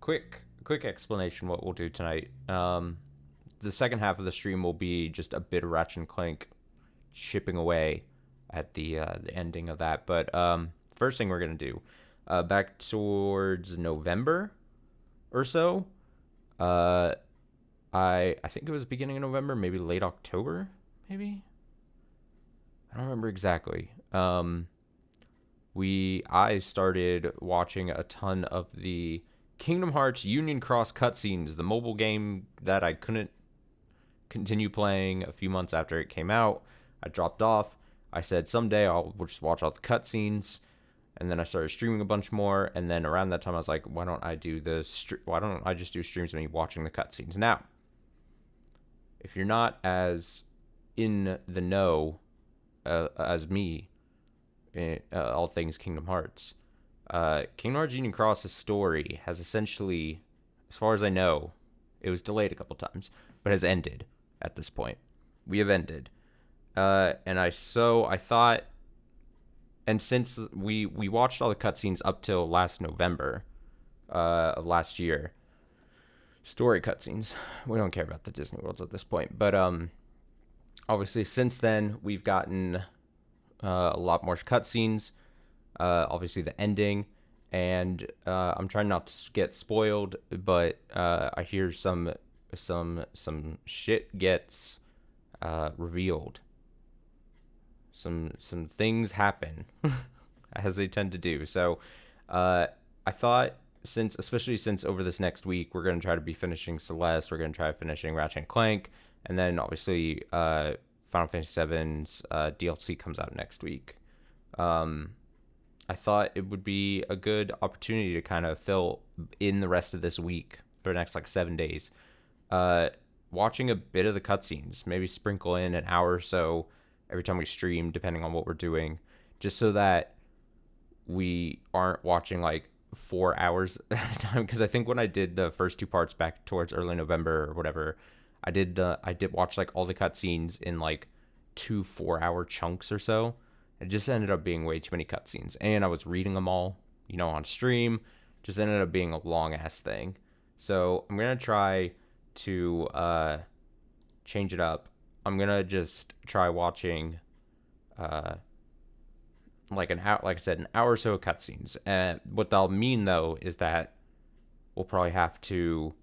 quick explanation what we'll do tonight. The second half of the stream will be just a bit of Ratchet and Clank chipping away at the ending of that. But first thing we're gonna do, back towards November or so. Uh, I think it was beginning of November, maybe late October, maybe. I don't remember exactly. I started watching a ton of the Kingdom Hearts Union Cross cutscenes, the mobile game that I couldn't continue playing a few months after it came out. I dropped off. I said someday I'll just watch all the cutscenes, and then I started streaming a bunch more. And then around that time, I was like, why don't I just do streams of me watching the cutscenes? Now, if you're not as in the know as me, in all things Kingdom Hearts, Kingdom Hearts Union Cross's story has essentially, as far as I know, it was delayed a couple times, but has ended at this point. We have ended. And I thought, and since we watched all the cutscenes up till last November of last year, story cutscenes. We don't care about the Disney Worlds at this point, but obviously since then we've gotten a lot more cutscenes. Obviously the ending, and I'm trying not to get spoiled, but I hear some shit gets revealed. Some things happen as they tend to do. So I thought, especially since over this next week we're going to try to be finishing Celeste, we're going to try finishing Ratchet and Clank, and then obviously Final Fantasy VII's DLC comes out next week. I thought it would be a good opportunity to kind of fill in the rest of this week for the next 7 days, watching a bit of the cutscenes, maybe sprinkle in an hour or so every time we stream, depending on what we're doing, just so that we aren't watching 4 hours at a time. Because I think when I did the first two parts back towards early November or whatever, I did watch all the cutscenes in 2 4-hour chunks or so. It just ended up being way too many cutscenes, and I was reading them all, on stream. Just ended up being a long ass thing. So I'm gonna try to change it up. I'm gonna just try watching an hour, like I said, an hour or so of cutscenes. And what that'll mean though is that we'll probably have to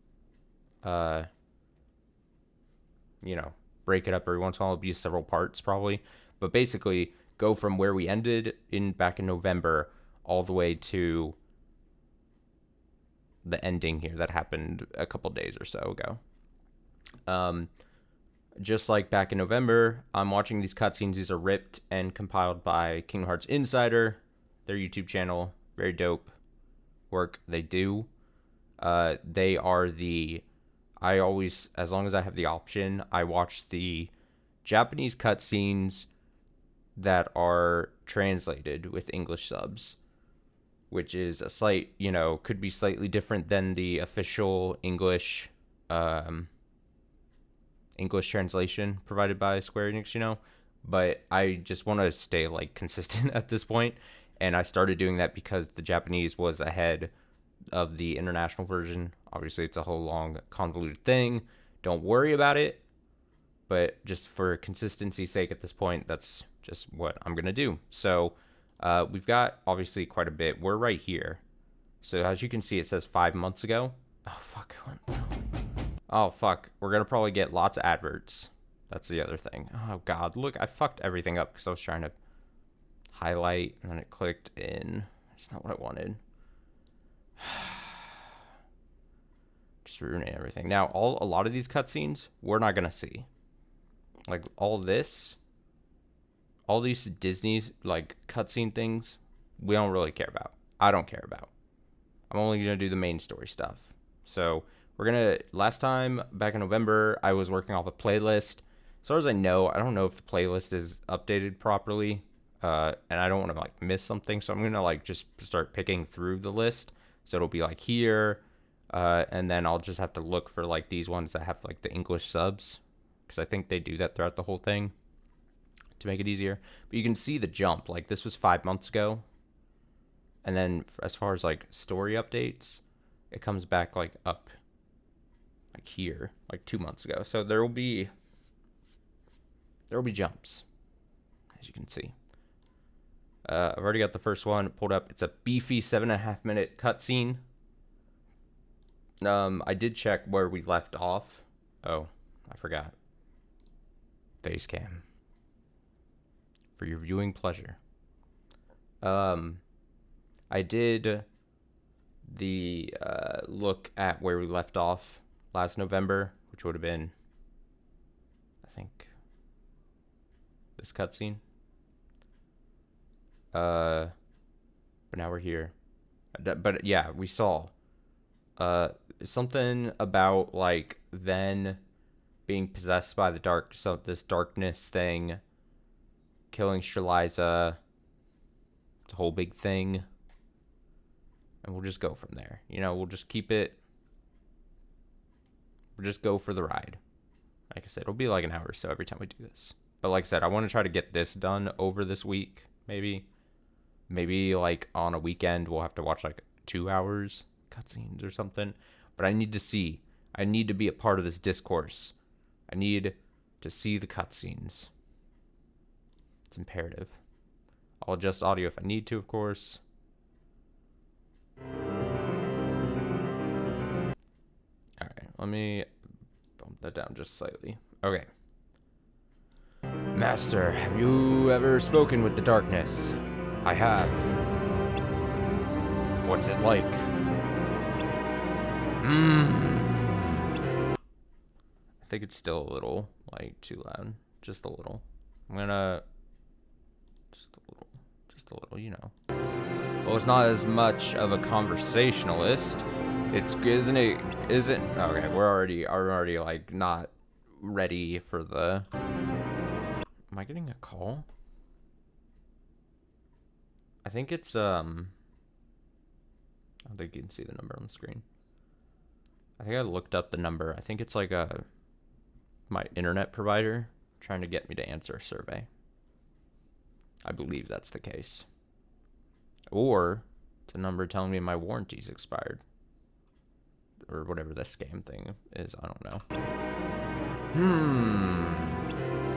break it up every once in a while. It'll be several parts probably. But basically go from where we ended back in November all the way to the ending here that happened a couple days or so ago. Just like back in November, I'm watching these cutscenes. These are ripped and compiled by Kingdom Hearts Insider, their YouTube channel. Very dope work they do. They are I always, as long as I have the option, I watch the Japanese cutscenes that are translated with English subs, which is a could be slightly different than the official English translation provided by Square Enix, but I just want to stay consistent at this point, and I started doing that because the Japanese was ahead of the international version. Obviously it's a whole long convoluted thing, don't worry about it, but just for consistency's sake at this point, that's just what I'm gonna do. So we've got obviously quite a bit. We're right here, so as you can see it says 5 months ago. Oh fuck, we're gonna probably get lots of adverts. That's the other thing. Oh god, look, I fucked everything up because I was trying to highlight and then it clicked in. It's not what I wanted. Just ruining everything. Now a lot of these cutscenes we're not gonna see. All these Disney cutscene things we don't really care about. I don't care about. I'm only gonna do the main story stuff. So last time back in November, I was working off a playlist. As far as I know, I don't know if the playlist is updated properly, and I don't want to miss something. So I'm gonna just start picking through the list. So it'll be here, and then I'll just have to look for these ones that have the English subs, because I think they do that throughout the whole thing to make it easier. But you can see the jump. This was 5 months ago, and then as far as story updates, it comes back like up, like here, like 2 months ago. So there will be jumps, as you can see. I've already got the first one pulled up. It's a beefy 7.5 minute cutscene. I did check where we left off. Oh, I forgot. Face cam. For your viewing pleasure. I did the look at where we left off last November, which would have been, I think, this cutscene. But now we're here. But yeah, we saw something about like Ven being possessed by this darkness thing, killing Shaliza. It's a whole big thing. And we'll just go from there. You know, we'll just keep it. We'll just go for the ride. Like I said, it'll be like an hour or so every time we do this. But like I said, I want to try to get this done over this week, maybe. Maybe like on a weekend we'll have to watch like 2 hours cutscenes or something. But I need to see. I need to be a part of this discourse. I need to see the cutscenes. It's imperative. I'll adjust audio if I need to, of course. Alright, let me bump that down just slightly. Okay. Master, have you ever spoken with the darkness? I have. What's it like? I think it's still a little, like, too loud. Just a little. I'm gonna... Just a little, you know. Well, it's not as much of a conversationalist. Isn't it? Okay, we're already like not ready for the. Am I getting a call? I think it's I don't think you can see the number on the screen. I think I looked up the number. I think it's like my internet provider trying to get me to answer a survey. I believe that's the case. Or it's a number telling me my warranty's expired. Or whatever this scam thing is, I don't know.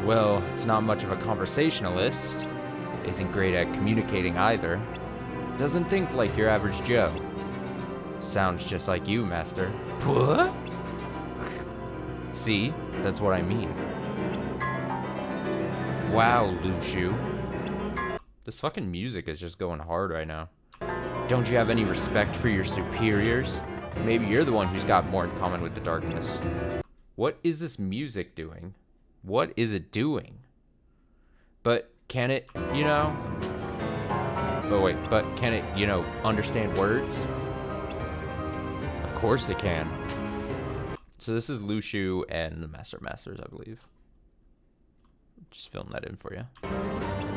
Well, it's not much of a conversationalist. Isn't great at communicating either. Doesn't think like your average Joe. Sounds just like you, Master. What? See? That's what I mean. Wow, LUXU. This fucking music is just going hard right now. Don't you have any respect for your superiors? Maybe you're the one who's got more in common with the darkness. What is this music doing? What is it doing? But can it, you know? Oh wait, but can it, you know, understand words? Of course it can. So this is LUXU and the Master of Masters, I believe. Just filling that in for you.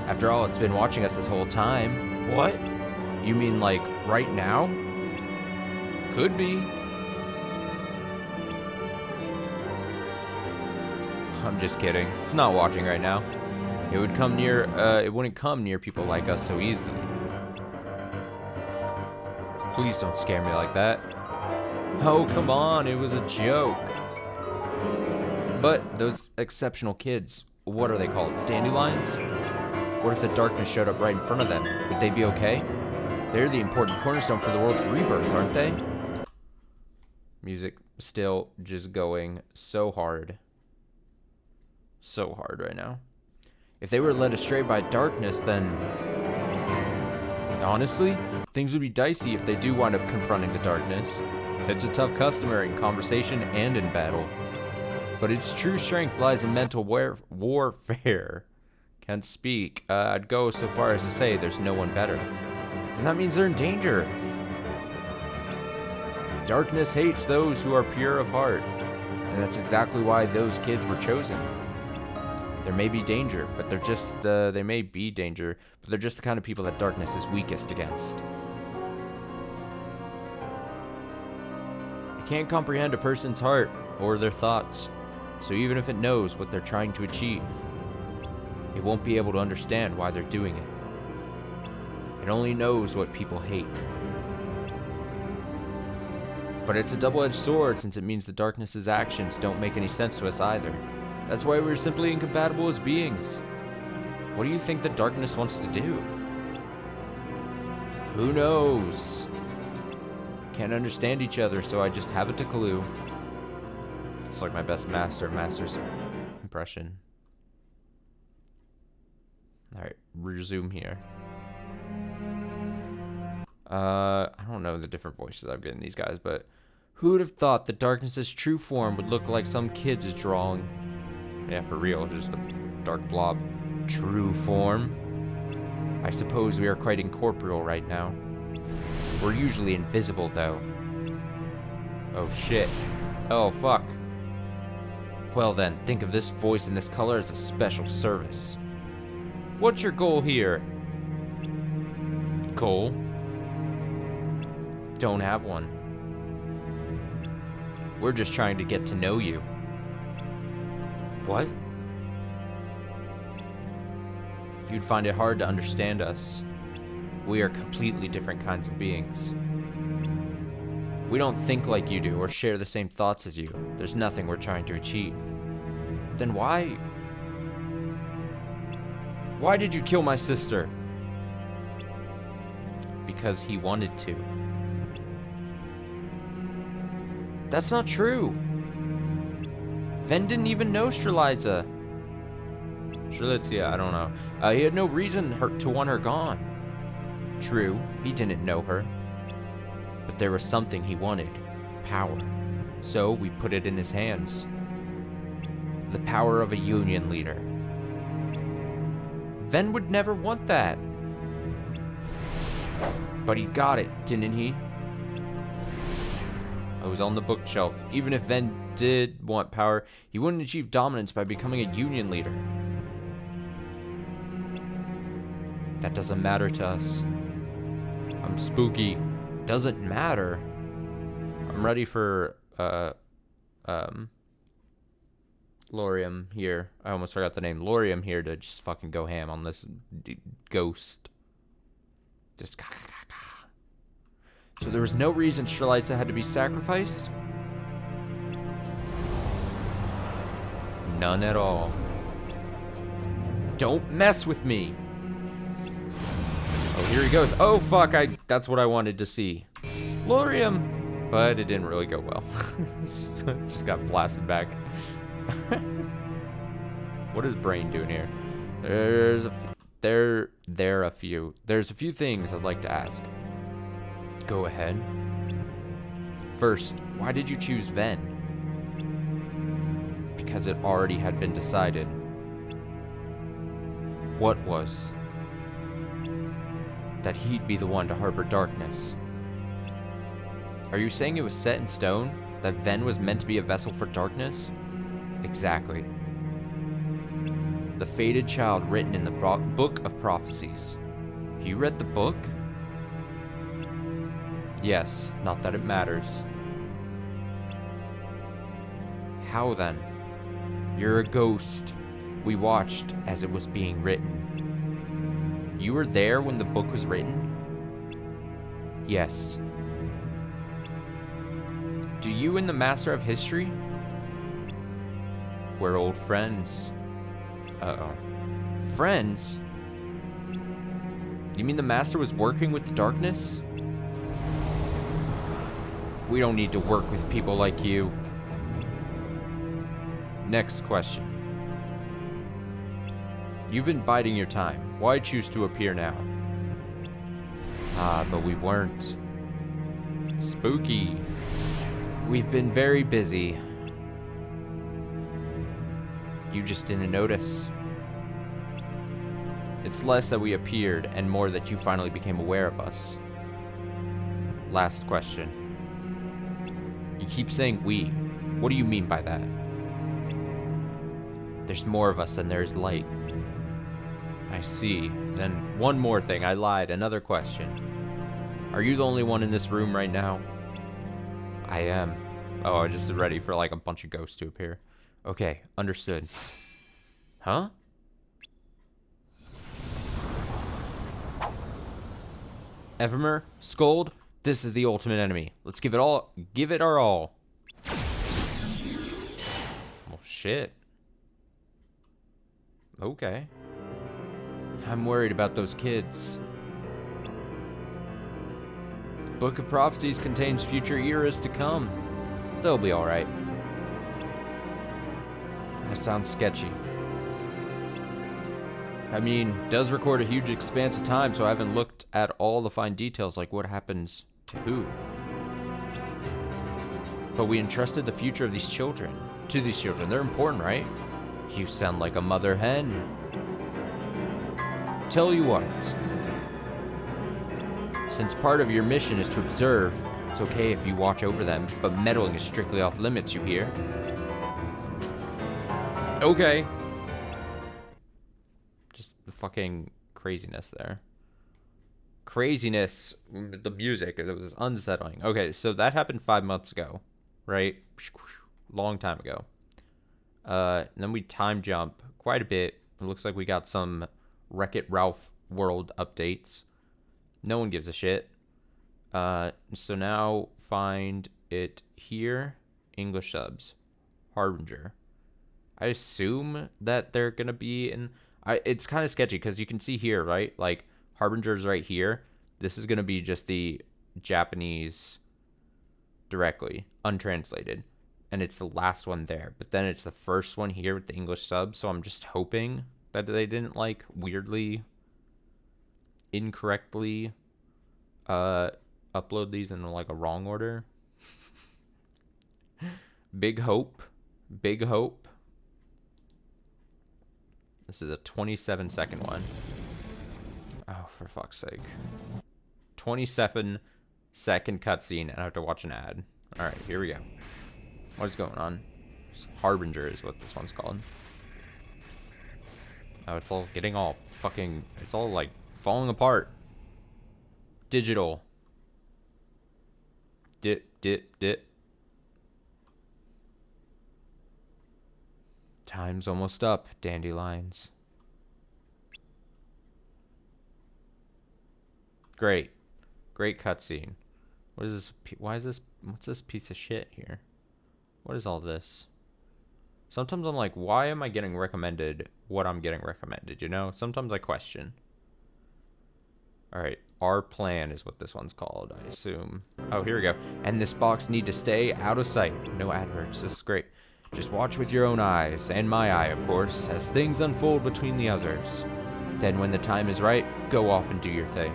After all, it's been watching us this whole time. What? You mean like right now? Could be. I'm just kidding. It's not watching right now. It would come near. It wouldn't come near people like us so easily. Please don't scare me like that. Oh, come on. It was a joke. But those exceptional kids, what are they called? Dandelions? What if the darkness showed up right in front of them? Would they be okay? They're the important cornerstone for the world's rebirth, aren't they? Music still just going so hard. So hard right now. If they were led astray by darkness, then... honestly, things would be dicey if they do wind up confronting the darkness. It's a tough customer in conversation and in battle. But its true strength lies in mental warfare. Can't speak. I'd go so far as to say there's no one better. Then that means they're in danger. Darkness hates those who are pure of heart. And that's exactly why those kids were chosen. There may be danger, but they're just, they may be danger, but they're just the kind of people that darkness is weakest against. It can't comprehend a person's heart or their thoughts. So even if it knows what they're trying to achieve, it won't be able to understand why they're doing it. It only knows what people hate. But it's a double-edged sword, since it means the darkness's actions don't make any sense to us either. That's why we're simply incompatible as beings. What do you think the darkness wants to do? Who knows? Can't understand each other, so I just haven't a clue. It's like my best master's impression. Alright, resume here. I don't know the different voices I've given these guys, but who would have thought the darkness's true form would look like some kid's drawing? Yeah, for real, just a dark blob. True form? I suppose we are quite incorporeal right now. We're usually invisible, though. Oh, shit. Oh, fuck. Well then, think of this voice and this color as a special service. What's your goal here? Goal? Don't have one. We're just trying to get to know you. What? You'd find it hard to understand us. We are completely different kinds of beings. We don't think like you do or share the same thoughts as you. There's nothing we're trying to achieve. Then why? Why did you kill my sister? Because he wanted to. That's not true. Ven didn't even know Strelitzia. I don't know. He had no reason to want her gone. True, he didn't know her. But there was something he wanted. Power. So we put it in his hands. The power of a union leader. Ven would never want that. But he got it, didn't he? It was on the bookshelf. Even if Ven did want power, he wouldn't achieve dominance by becoming a union leader. That doesn't matter to us. I'm spooky. Doesn't matter. I'm ready for, Lorium here. I almost forgot the name. Lorium here to just fucking go ham on this ghost. Just So there was no reason Strelitzia had to be sacrificed? None at all. Don't mess with me. Oh, here he goes. Oh, fuck. That's what I wanted to see. Lorium. But it didn't really go well. Just got blasted back. What is Brain doing here? There's a few things I'd like to ask. Go ahead. First, why did you choose Ven? Because it already had been decided. What was? That he'd be the one to harbor darkness. Are you saying it was set in stone? That Ven was meant to be a vessel for darkness? Exactly. The fated child written in the book of prophecies. You read the book? Yes, not that it matters. How then? You're a ghost. We watched as it was being written. You were there when the book was written? Yes. Do you and the Master have history? We're old friends. Uh-oh. Friends? You mean the Master was working with the darkness? We don't need to work with people like you. Next question. You've been biding your time. Why choose to appear now? Ah, but we weren't. Spooky. We've been very busy. You just didn't notice. It's less that we appeared and more that you finally became aware of us. Last question. You keep saying we. What do you mean by that? There's more of us than there is light. I see. Then one more thing. I lied. Another question. Are you the only one in this room right now? I am. Oh, I just ready for like a bunch of ghosts to appear. Okay, understood. Huh? Evermer? Scold? This is the ultimate enemy. Let's give it our all. Oh, shit. Okay. I'm worried about those kids. The Book of Prophecies contains future eras to come. They'll be alright. That sounds sketchy. I mean, it does record a huge expanse of time, so I haven't looked at all the fine details, like what happens to who. But we entrusted the future of these children to these children. They're important, right? You sound like a mother hen. Tell you what. Since part of your mission is to observe, it's okay if you watch over them, but meddling is strictly off limits, you hear? Okay. Just the fucking craziness there. Craziness. The music, it was unsettling. Okay, so that happened 5 months ago, right? Long time ago. And then we time jump quite a bit. It looks like we got some Wreck-It Ralph world updates. No one gives a shit. So now find it here. English subs. Harbinger. I assume that they're going to be in... it's kind of sketchy because you can see here, right? Like, Harbinger's right here. This is going to be just the Japanese directly, untranslated. And it's the last one there. But then it's the first one here with the English sub. So I'm just hoping that they didn't, like, weirdly, incorrectly upload these in, like, a wrong order. Big hope. Big hope. This is a 27-second one. Oh, for fuck's sake. 27-second cutscene, and I have to watch an ad. Alright, here we go. What is going on? Harbinger is what this one's called. Oh, it's all getting all fucking... It's all, like, falling apart. Digital. Dip. Time's almost up, dandelions. Great. Great cutscene. What is this? Why is this? What's this piece of shit here? What is all this? Sometimes I'm like, why am I getting recommended what I'm getting recommended, you know? Sometimes I question. Alright, Our Plan is what this one's called, I assume. Oh, here we go. And this box need to stay out of sight. No adverts, this is great. Just watch with your own eyes, and my eye, of course, as things unfold between the others. Then when the time is right, go off and do your thing.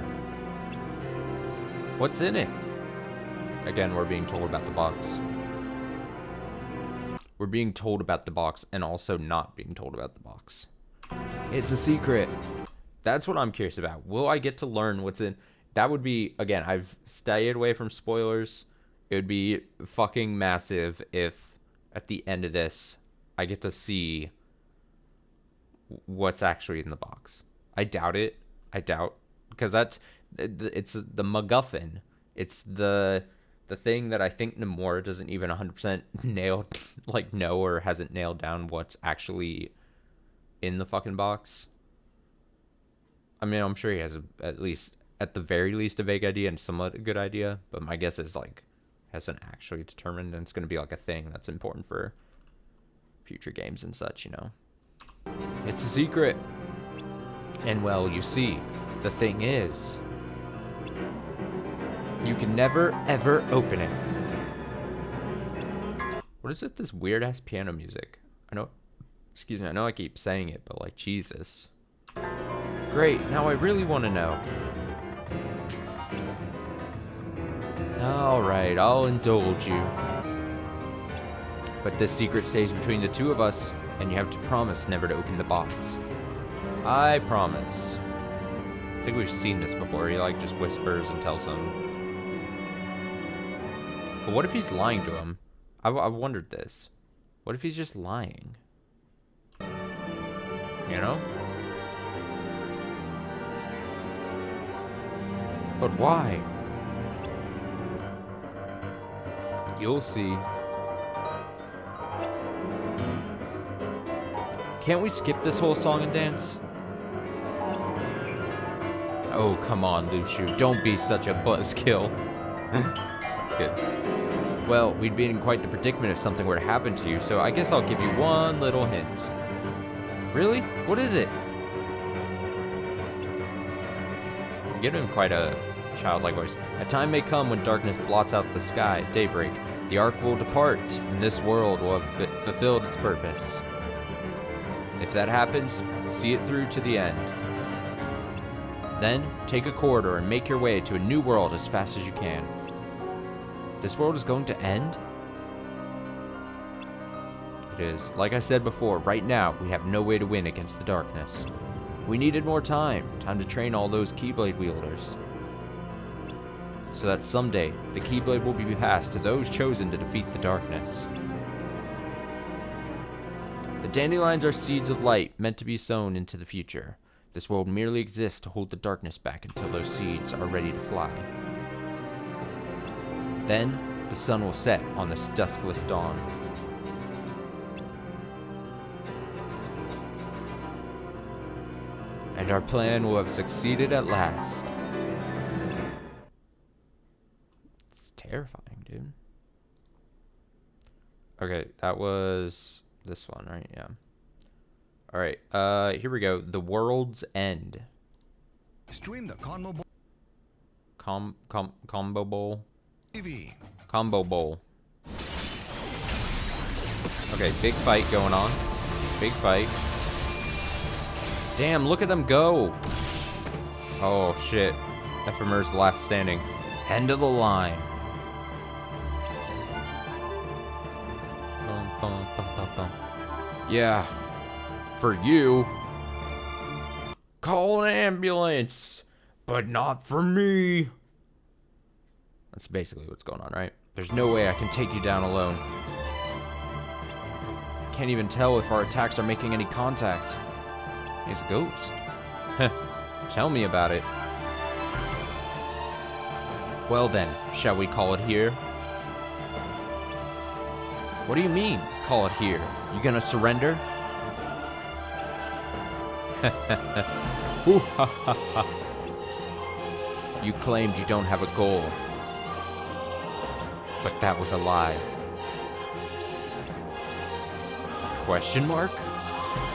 What's in it? Again, we're being told about the box. We're being told about the box and also not being told about the box. It's a secret. That's what I'm curious about. Will I get to learn what's in? That would be, again, I've stayed away from spoilers. It would be fucking massive if at the end of this I get to see what's actually in the box. I doubt it. I doubt, because it's the MacGuffin. It's the thing that I think Nomura doesn't even 100% nail, like, know or hasn't nailed down what's actually in the fucking box. I mean, I'm sure he has at the very least a vague idea and somewhat a good idea, but my guess is, like, hasn't actually determined, and it's going to be like a thing that's important for future games and such, you know. It's a secret. And well, you see, the thing is, you can never, ever open it. What is it, this weird-ass piano music? I know I keep saying it, but, like, Jesus. Great, now I really want to know. Alright, I'll indulge you. But this secret stays between the two of us, and you have to promise never to open the box. I promise. I think we've seen this before. He, like, just whispers and tells him. But what if he's lying to him? I've wondered this. What if he's just lying? You know? But why? You'll see. Can't we skip this whole song and dance? Oh, come on, LUXU. Don't be such a buzzkill. That's good. Well, we'd be in quite the predicament if something were to happen to you, so I guess I'll give you one little hint. Really? What is it? I'm giving him quite a childlike voice. A time may come when darkness blots out the sky at daybreak. The ark will depart, and this world will have fulfilled its purpose. If that happens, see it through to the end. Then, take a corridor and make your way to a new world as fast as you can. This world is going to end? It is. Like I said before, right now, we have no way to win against the darkness. We needed more time. Time to train all those Keyblade wielders. So that someday, the Keyblade will be passed to those chosen to defeat the darkness. The dandelions are seeds of light meant to be sown into the future. This world merely exists to hold the darkness back until those seeds are ready to fly. Then, the sun will set on this duskless dawn. And our plan will have succeeded at last. It's terrifying, dude. Okay, that was this one, right? Yeah. Alright, here we go. The World's End. Stream the Combo Bowl. Combo Bowl. TV. Combo Bowl. Okay, big fight going on. Big fight. Damn, look at them go. Oh, shit. Ephemer's last standing. End of the line. Bum, bum, bum, bum, bum. Yeah. For you. Call an ambulance. But not for me. That's basically what's going on, right? There's no way I can take you down alone. Can't even tell if our attacks are making any contact. He's a ghost. Tell me about it. Well then, shall we call it here? What do you mean, call it here? You gonna surrender? You claimed you don't have a goal. But that was a lie. Question mark?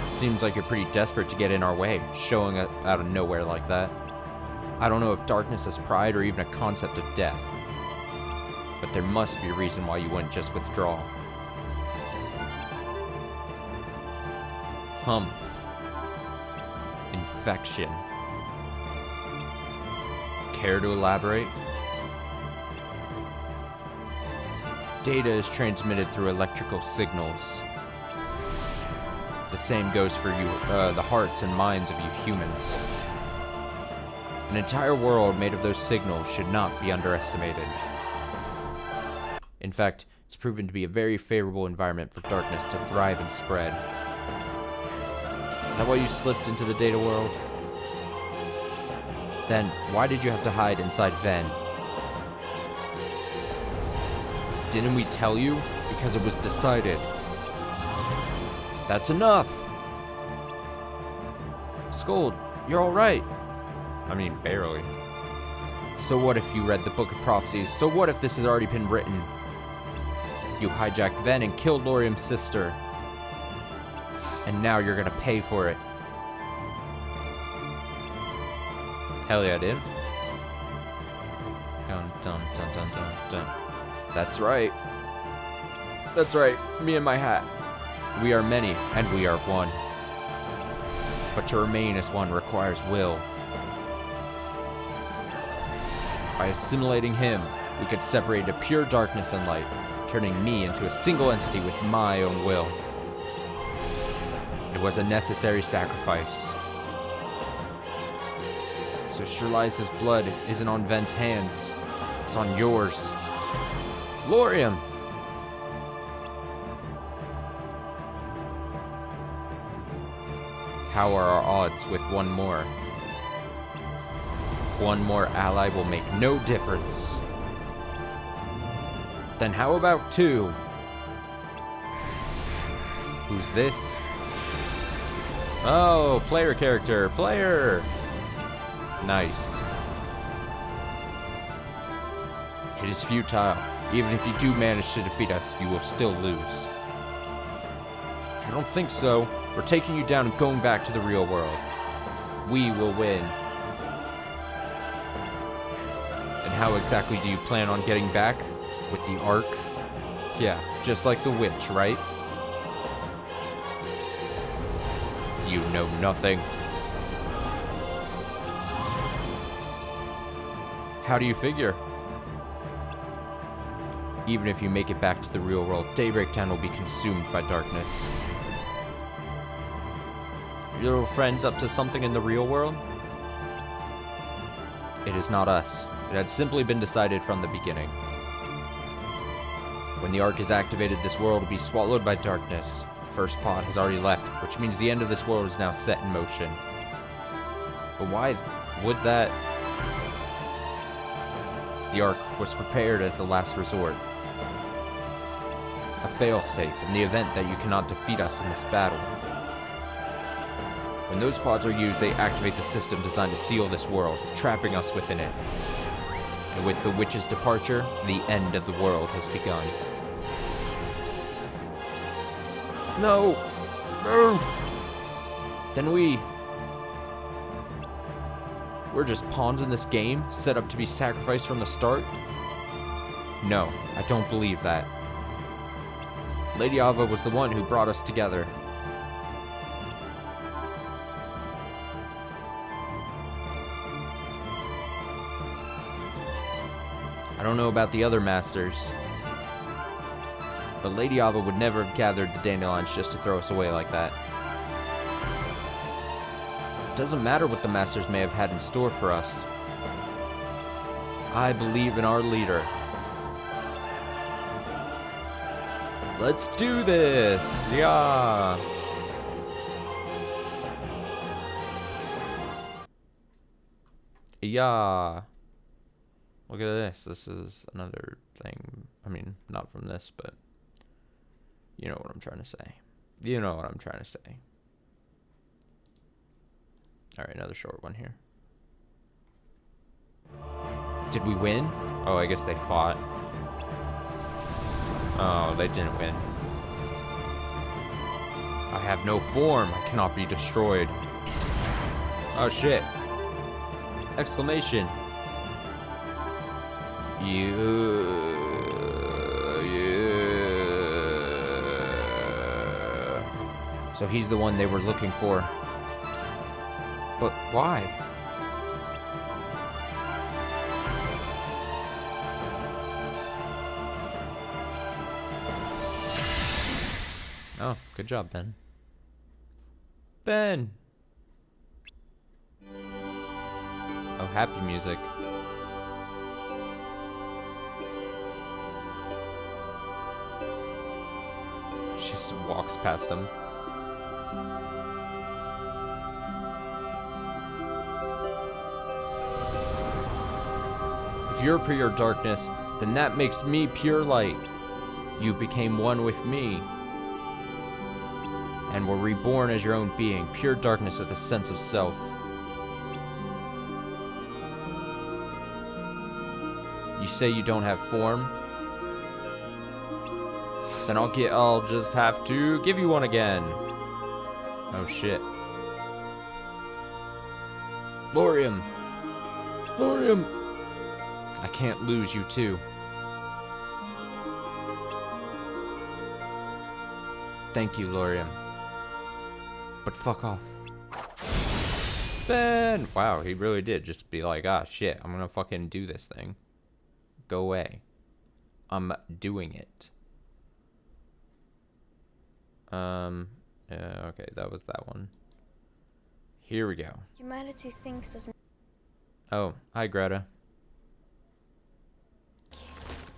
Seems like you're pretty desperate to get in our way, showing up out of nowhere like that. I don't know if darkness is pride or even a concept of death. But there must be a reason why you wouldn't just withdraw. Humph. Infection. Care to elaborate? Data is transmitted through electrical signals. The same goes for you, the hearts and minds of you humans. An entire world made of those signals should not be underestimated. In fact, it's proven to be a very favorable environment for darkness to thrive and spread. Is that why you slipped into the data world? Then, why did you have to hide inside Ven? Didn't we tell you? Because it was decided. That's enough! Scold, you're alright. I mean, barely. So what if you read the Book of Prophecies? So what if this has already been written? You hijacked Ven and killed Laurium's sister. And now you're gonna pay for it. Hell yeah, dude. Dun dun dun dun dun dun. That's right. That's right, me and my hat. We are many, and we are one. But to remain as one requires will. By assimilating him, we could separate into pure darkness and light, turning me into a single entity with my own will. It was a necessary sacrifice. So Shirlai's blood isn't on Ven's hands, it's on yours. Laurium! How are our odds with one more? One more ally will make no difference. Then how about two? Who's this? Oh, player character, player! Nice. It is futile. Even if you do manage to defeat us, you will still lose. I don't think so. We're taking you down and going back to the real world. We will win. And how exactly do you plan on getting back? With the Ark? Yeah, just like the witch, right? You know nothing. How do you figure? Even if you make it back to the real world, Daybreak Town will be consumed by darkness. Your little friend's up to something in the real world? It is not us. It had simply been decided from the beginning. When the Ark is activated, this world will be swallowed by darkness. The first pod has already left, which means the end of this world is now set in motion. But why would that? The Ark was prepared as the last resort. A failsafe in the event that you cannot defeat us in this battle. When those pods are used, they activate the system designed to seal this world, trapping us within it. And with the witch's departure, the end of the world has begun. No! No! Then we're just pawns in this game, set up to be sacrificed from the start? No, I don't believe that. Lady Ava was the one who brought us together. I don't know about the other masters, but Lady Ava would never have gathered the dandelions just to throw us away like that. It doesn't matter what the masters may have had in store for us. I believe in our leader. Let's do this! Yeah! Yeah! Look at this. This is another thing. I mean, not from this, but you know what I'm trying to say. You know what I'm trying to say. Alright, another short one here. Did we win? Oh, I guess they fought. Oh, they didn't win. I have no form. I cannot be destroyed. Oh, shit. Exclamation. So he's the one they were looking for. But why? Oh, good job, Ben. Ben! Oh, happy music. She just walks past him. If you're pure darkness, then that makes me pure light. You became one with me, and were reborn as your own being, pure darkness with a sense of self. You say you don't have form? Then I'll just have to give you one again. Oh shit. Laurium! Laurium! I can't lose you too. Thank you, Laurium. But fuck off. Ben! Wow, he really did just be like, ah shit, I'm gonna fucking do this thing. Go away. I'm doing it. Yeah, okay, that was that one. Here we go. Humanity thinks of Oh, hi Greta.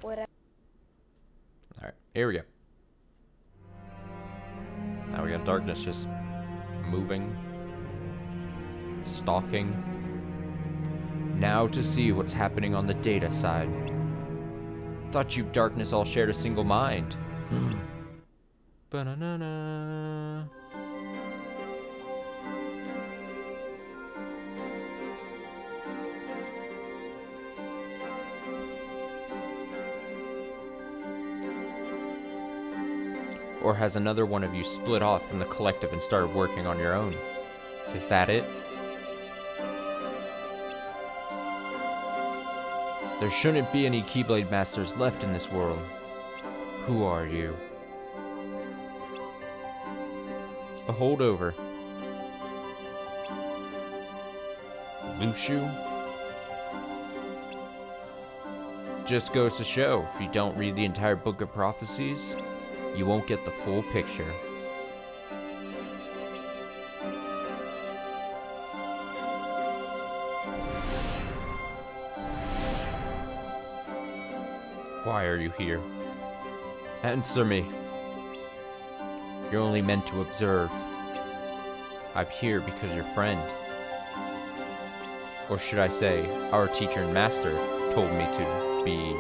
what Alright, here we go. Now we got darkness just moving, stalking. Now to see what's happening on the data side. Thought you darkness all shared a single mind. Ba-na-na-na. Or has another one of you split off from the collective and started working on your own? Is that it? There shouldn't be any Keyblade Masters left in this world. Who are you? A holdover. LUXU? Just goes to show, if you don't read the entire Book of Prophecies, you won't get the full picture. Why are you here? Answer me. You're only meant to observe. I'm here because your friend. Or should I say, our teacher and master told me to be.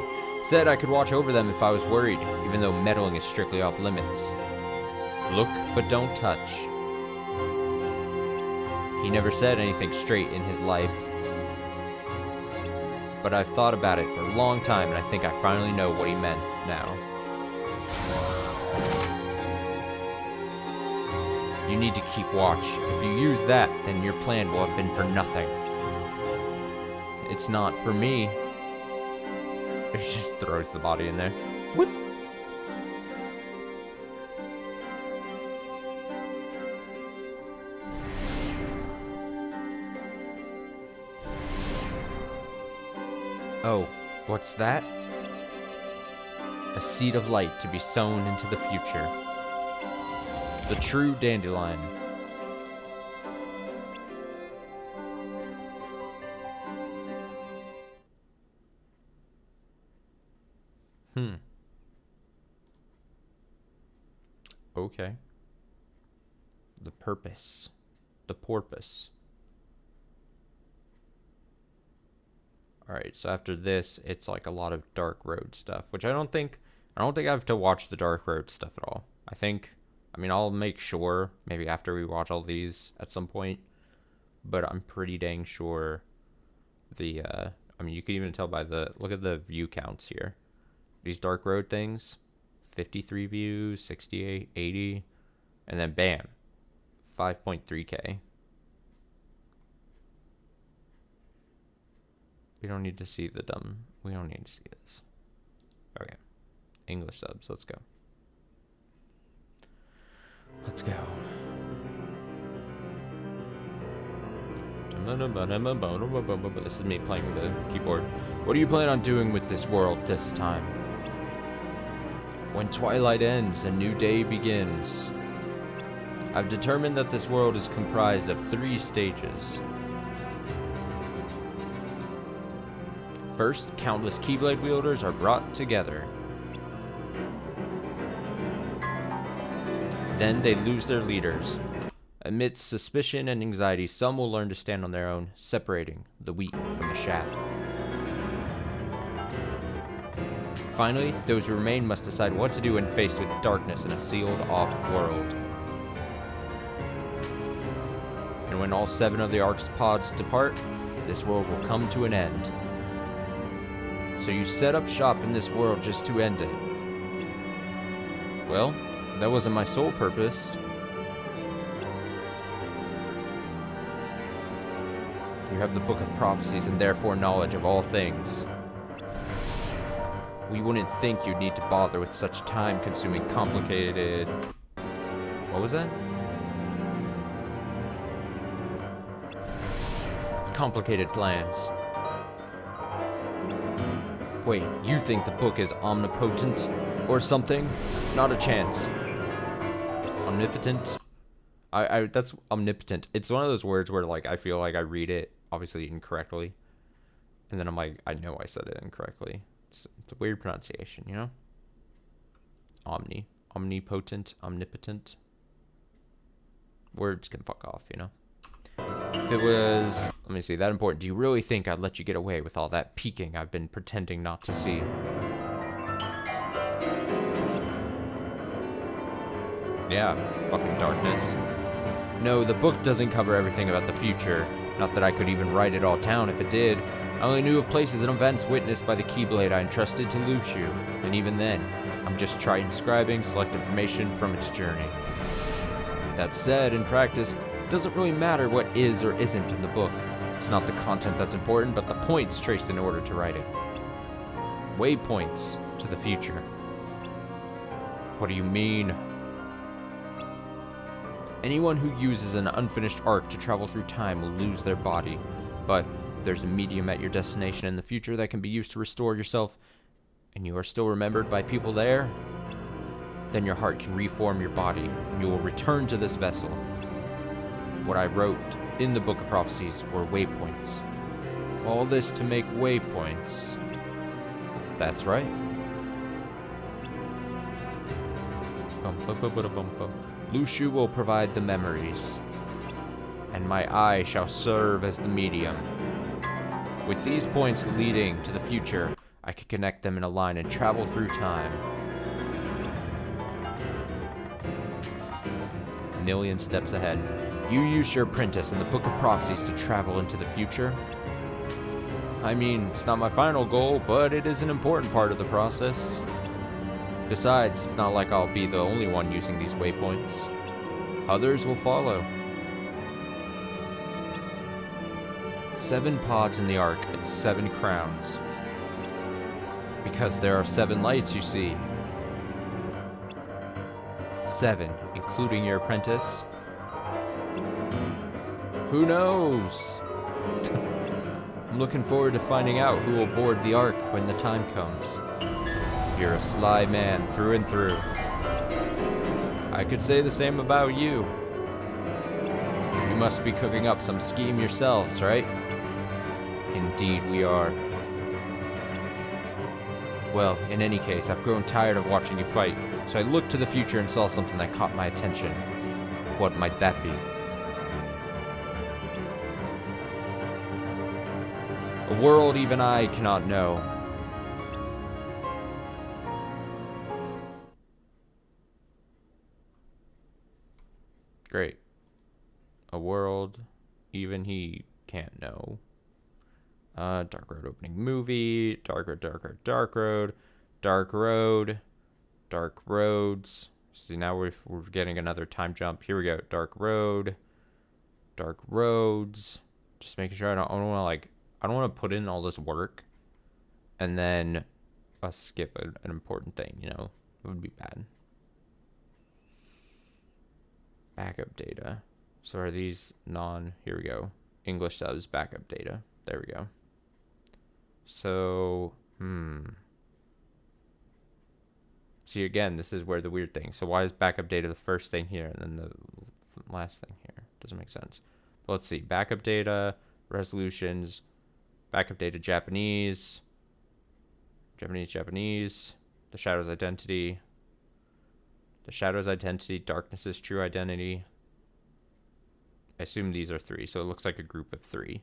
Said I could watch over them if I was worried, even though meddling is strictly off limits. Look, but don't touch. He never said anything straight in his life. But I've thought about it for a long time, and I think I finally know what he meant now. You need to keep watch. If you use that, then your plan will have been for nothing. It's not for me. It just throws the body in there. Whoop. Oh, what's that? A seed of light to be sown into the future. The true dandelion. Okay. The purpose. The porpoise. Alright, so after this, it's like a lot of Dark Road stuff, which I don't think I have to watch the Dark Road stuff at all. I mean, I'll make sure, maybe after we watch all these at some point, but I'm pretty dang sure the, I mean, you can even tell by look at the view counts here. These Dark Road things, 53 views, 68, 80, and then bam, 5.3K. We don't need to see we don't need to see this. Okay. English subs, let's go. Let's go. This is me playing the keyboard. What do you plan on doing with this world this time? When twilight ends, a new day begins. I've determined that this world is comprised of 3 stages. First, countless Keyblade wielders are brought together. Then they lose their leaders. Amidst suspicion and anxiety, some will learn to stand on their own, separating the wheat from the chaff. Finally, those who remain must decide what to do when faced with darkness in a sealed-off world. And when all 7 of the Ark's pods depart, this world will come to an end. So you set up shop in this world just to end it. Well, that wasn't my sole purpose. You have the Book of Prophecies and therefore knowledge of all things. We wouldn't think you'd need to bother with such time-consuming, complicated... What was that? Complicated plans. Wait, you think the book is omnipotent or something? Not a chance. Omnipotent? That's omnipotent. It's one of those words where, like, I feel like I read it, obviously incorrectly. And then I'm like, I know I said it incorrectly. It's a weird pronunciation, you know? Omnipotent, omnipotent. Words can fuck off, you know? If it was, let me see, that important, do you really think I'd let you get away with all that peeking I've been pretending not to see? Yeah, fucking darkness. No, the book doesn't cover everything about the future. Not that I could even write it all down if it did. I only knew of places and events witnessed by the Keyblade I entrusted to LUXU, and even then, I'm just transcribing select information from its journey. That said, in practice, it doesn't really matter what is or isn't in the book. It's not the content that's important, but the points traced in order to write it. Waypoints to the future. What do you mean? Anyone who uses an unfinished arc to travel through time will lose their body, but if there's a medium at your destination in the future that can be used to restore yourself, and you are still remembered by people there, then your heart can reform your body, and you will return to this vessel. What I wrote in the Book of Prophecies were waypoints. All this to make waypoints. That's right. LUXU will provide the memories, and my eye shall serve as the medium. With these points leading to the future, I can connect them in a line and travel through time. A million steps ahead. You use your apprentice in the Book of Prophecies to travel into the future. I mean, it's not my final goal, but it is an important part of the process. Besides, it's not like I'll be the only one using these waypoints. Others will follow. 7 pods in the arc and 7 crowns. Because there are 7 lights, you see. 7, including your apprentice. Who knows? I'm looking forward to finding out who will board the ark when the time comes. You're a sly man through and through. I could say the same about you. You must be cooking up some scheme yourselves, right? Indeed we are. Well, in any case, I've grown tired of watching you fight, so I looked to the future and saw something that caught my attention. What might that be? A world even I cannot know. Great. A world even he can't know. Dark Road opening movie. Dark Road, Dark Road, Dark Road. Dark Road. Dark Roads. See, now we're getting another time jump. Here we go. Dark Road. Dark Roads. Just making sure I don't want to put in all this work and then skip an important thing, you know? It would be bad. Backup data. So are these here we go. English subs, backup data. There we go. So, see, again, this is where the weird thing. So why is backup data the first thing here and then the last thing here? Doesn't make sense. But let's see. Backup data, resolutions, backup data, Japanese, Japanese, the Shadow's identity, darkness's true identity. I assume these are 3, so it looks like a group of 3.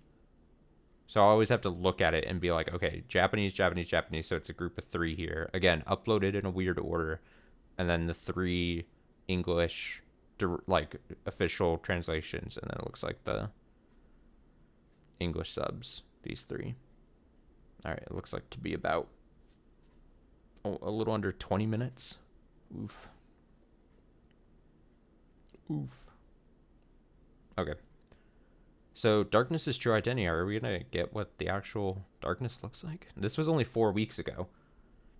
So I always have to look at it and be like, okay, Japanese, so it's a group of 3 here. Again, uploaded in a weird order, and then the 3 English, like, official translations, and then it looks like the English subs, these 3. All right, it looks like to be about a little under 20 minutes. Oof. Okay. So, darkness's true identity. Are we going to get what the actual darkness looks like? This was only 4 weeks ago.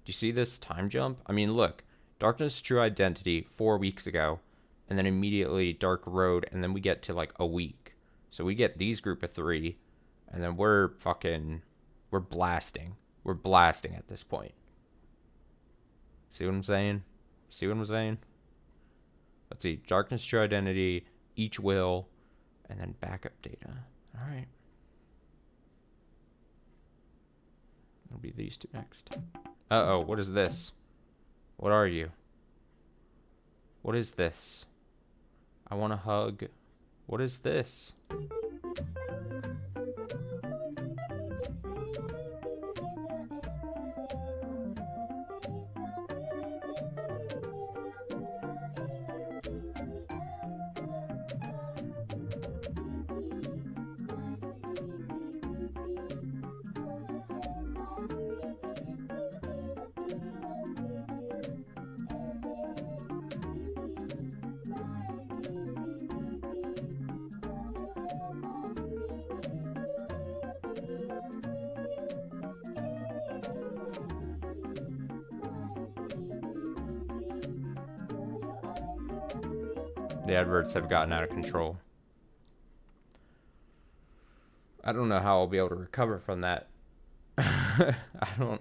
Do you see this time jump? I mean, look. Darkness's true identity 4 weeks ago. And then immediately Dark Road. And then we get to like a week. So we get these group of 3. And then we're blasting. We're blasting at this point. See what I'm saying? Let's see. Darkness true identity. Each will. And then backup data. All right. It'll be these 2 next. Uh-oh, what is this? What are you? What is this? I want a hug. What is this? The adverts have gotten out of control. I don't know how I'll be able to recover from that. I don't...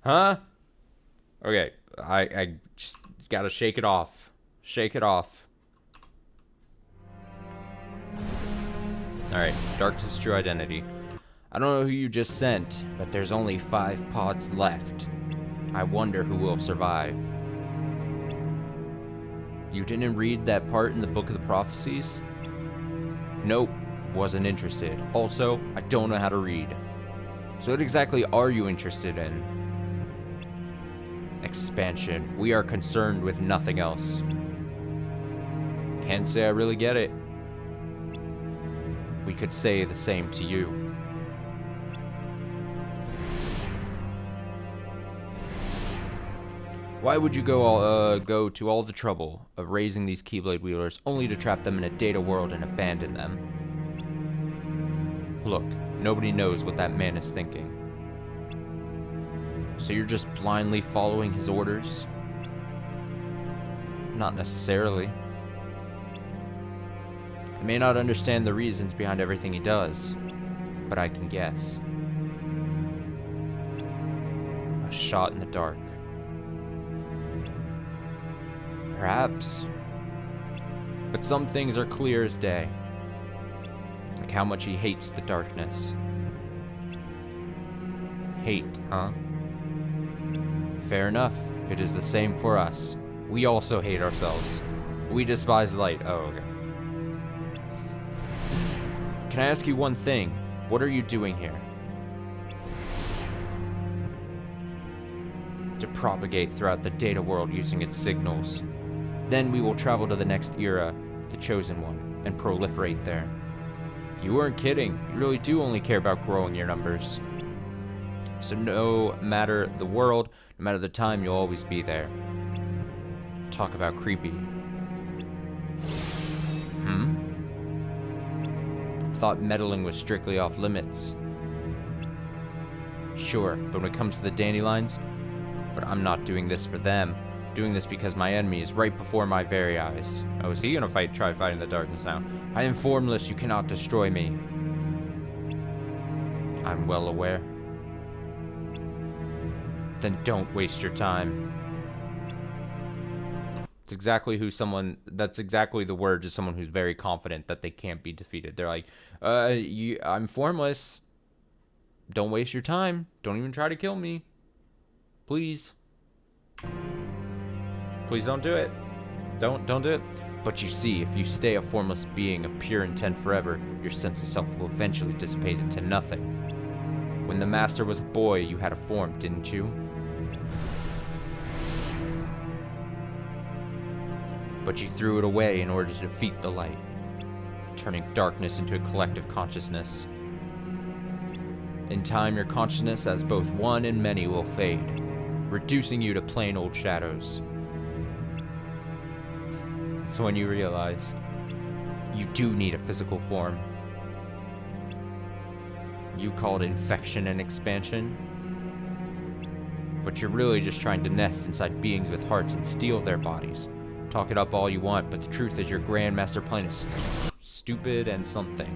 Huh? Okay, I just gotta shake it off. Shake it off. Alright, Darkness's true identity. I don't know who you just sent, but there's only 5 pods left. I wonder who will survive. You didn't read that part in the Book of the Prophecies? Nope, wasn't interested. Also, I don't know how to read. So what exactly are you interested in? Expansion. We are concerned with nothing else. Can't say I really get it. We could say the same to you. Why would you go to all the trouble of raising these Keyblade wielders only to trap them in a data world and abandon them? Look, nobody knows what that man is thinking. So you're just blindly following his orders? Not necessarily. I may not understand the reasons behind everything he does, but I can guess. A shot in the dark. Perhaps. But some things are clear as day. Like how much he hates the darkness. Hate, huh? Fair enough. It is the same for us. We also hate ourselves. We despise light. Oh, okay. Can I ask you one thing? What are you doing here? To propagate throughout the data world using its signals. Then we will travel to the next era, the Chosen One, and proliferate there. You weren't kidding. You really do only care about growing your numbers. So no matter the world, no matter the time, you'll always be there. Talk about creepy. Thought meddling was strictly off limits. Sure, but when it comes to the dandelions, but I'm not doing this for them. Doing this because my enemy is right before my very eyes. Oh, is he gonna try fighting the darkness now? I am formless, you cannot destroy me. I'm well aware. Then don't waste your time. It's exactly that's exactly the word to someone who's very confident that they can't be defeated. They're like, I'm formless. Don't waste your time. Don't even try to kill me. Please. Please don't do it. Don't do it. But you see, if you stay a formless being of pure intent forever, your sense of self will eventually dissipate into nothing. When the master was a boy, you had a form, didn't you? But you threw it away in order to defeat the light, turning darkness into a collective consciousness. In time, your consciousness as both one and many will fade, reducing you to plain old shadows. That's when you realized you do need a physical form. You call it infection and expansion, but you're really just trying to nest inside beings with hearts and steal their bodies. Talk it up all you want, but the truth is your grandmaster plan is stupid and something.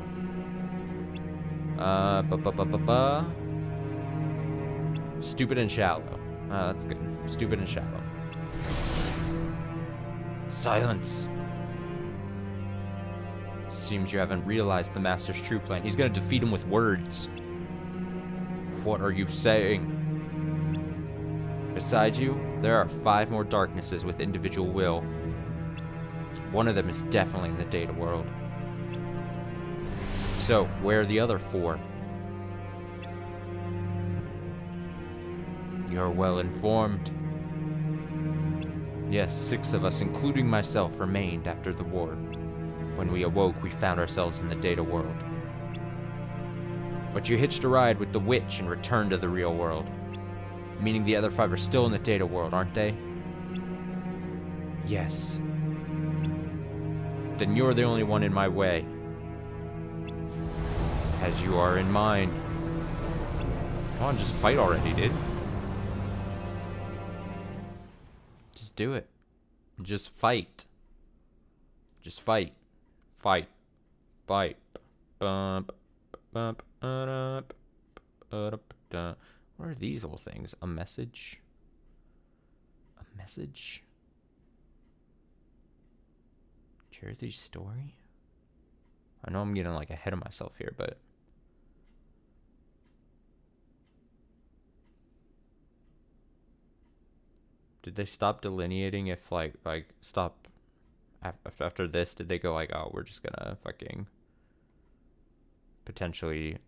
Stupid and shallow. That's good. Stupid and shallow. Silence. Seems you haven't realized the master's true plan. He's gonna defeat him with words. What are you saying? Besides you, there are 5 more darknesses with individual will. One of them is definitely in the data world. So, where are the other 4? You're well informed. Yes, 6 of us, including myself, remained after the war. When we awoke, we found ourselves in the data world. But you hitched a ride with the witch and returned to the real world. Meaning the other 5 are still in the data world, aren't they? Yes. Then you're the only one in my way. As you are in mine. Come on, just fight already, dude. Just do it. Just fight. Just fight. Fight. Fight. Bump. Bump. Up. Up. What are these little things? A message? A message? Jersey story? I know I'm getting like ahead of myself here, but did they stop delineating if like stop after this? Did they go like, oh, we're just gonna fucking potentially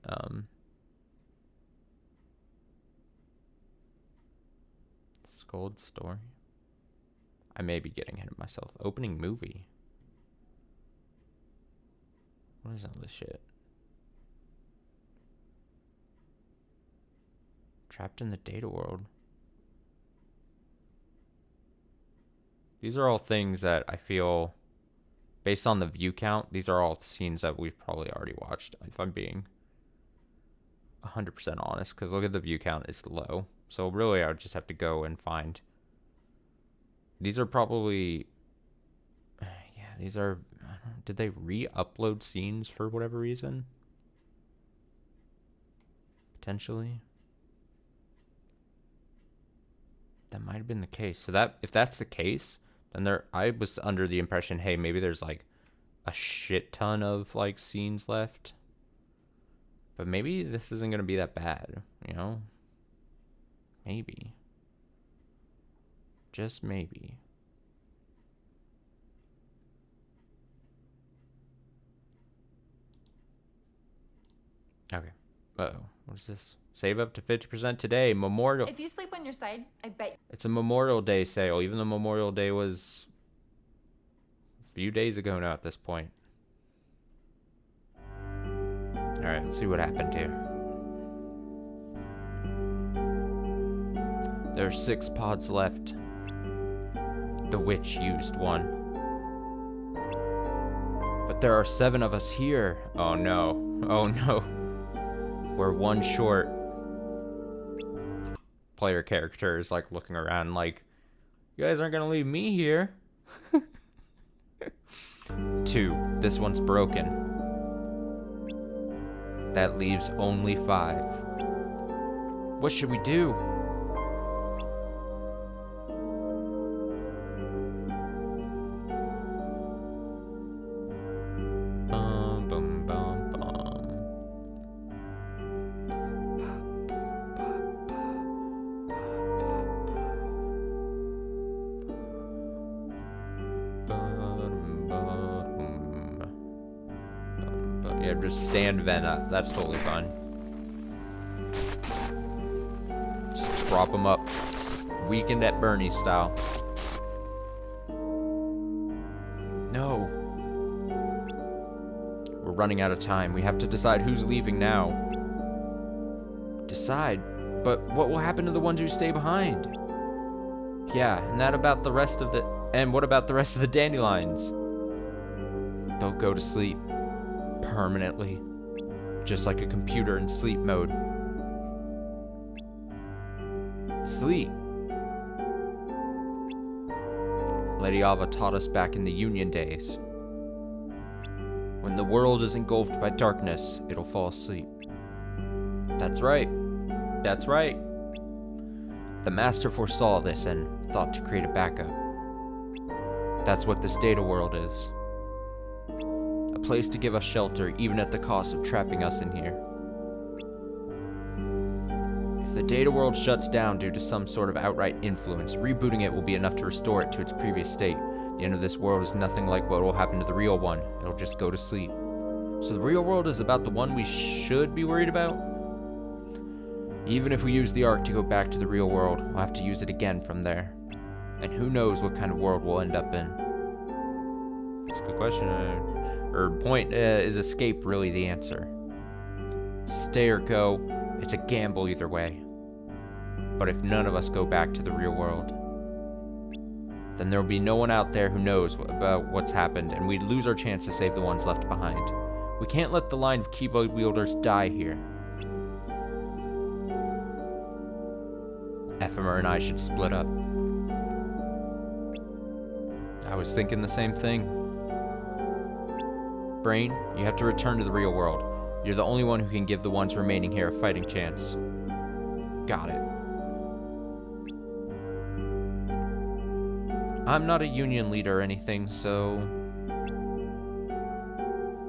scold story? I may be getting ahead of myself. Opening movie. What is all this shit? Trapped in the data world. These are all things that I feel, based on the view count, these are all scenes that we've probably already watched, if I'm being 100% honest, because look at the view count, it's low. So really, I would just have to go and find. These are probably, yeah, these are, did they re-upload scenes for whatever reason? Potentially. That might have been the case. So that, if that's the case, then I was under the impression, hey, maybe there's like a shit ton of like scenes left. But maybe this isn't going to be that bad, you know? Maybe. Just maybe. Okay. Uh-oh. What is this? Save up to 50% today. Memorial. If you sleep on your side, I bet. It's a Memorial Day sale, even though Memorial Day was a few days ago now at this point. Alright, let's see what happened here. There are 6 pods left. The witch used one. But there are 7 of us here. Oh no. Oh no. We're 1 short. Player character is like looking around like, you guys aren't gonna leave me here. 2. This one's broken. That leaves only 5. What should we do? Bum, bum, bum, bum. Yeah, just stand vent up. That's totally fine. Just prop them up. Weekend at Bernie style. No. We're running out of time. We have to decide who's leaving now. Decide? But what will happen to the ones who stay behind? Yeah, and that about the rest of the... And what about the rest of the dandelions? They'll go to sleep. Permanently. Just like a computer in sleep mode. Sleep. Lady Ava taught us back in the Union days. When the world is engulfed by darkness, it'll fall asleep. That's right. That's right. The Master foresaw this and thought to create a backup. That's what this data world is. A place to give us shelter, even at the cost of trapping us in here. If the data world shuts down due to some sort of outright influence, rebooting it will be enough to restore it to its previous state. The end of this world is nothing like what will happen to the real one. It'll just go to sleep. So the real world is about the one we should be worried about? Even if we use the Ark to go back to the real world, we'll have to use it again from there. And who knows what kind of world we'll end up in. That's a good question. Point, is escape really the answer? Stay or go, it's a gamble either way. But if none of us go back to the real world, then there will be no one out there who knows about what's happened, and we'd lose our chance to save the ones left behind. We can't let the line of keyblade wielders die here. Ephemer and I should split up. I was thinking the same thing. Brain, you have to return to the real world. You're the only one who can give the ones remaining here a fighting chance. Got it. I'm not a union leader or anything, so...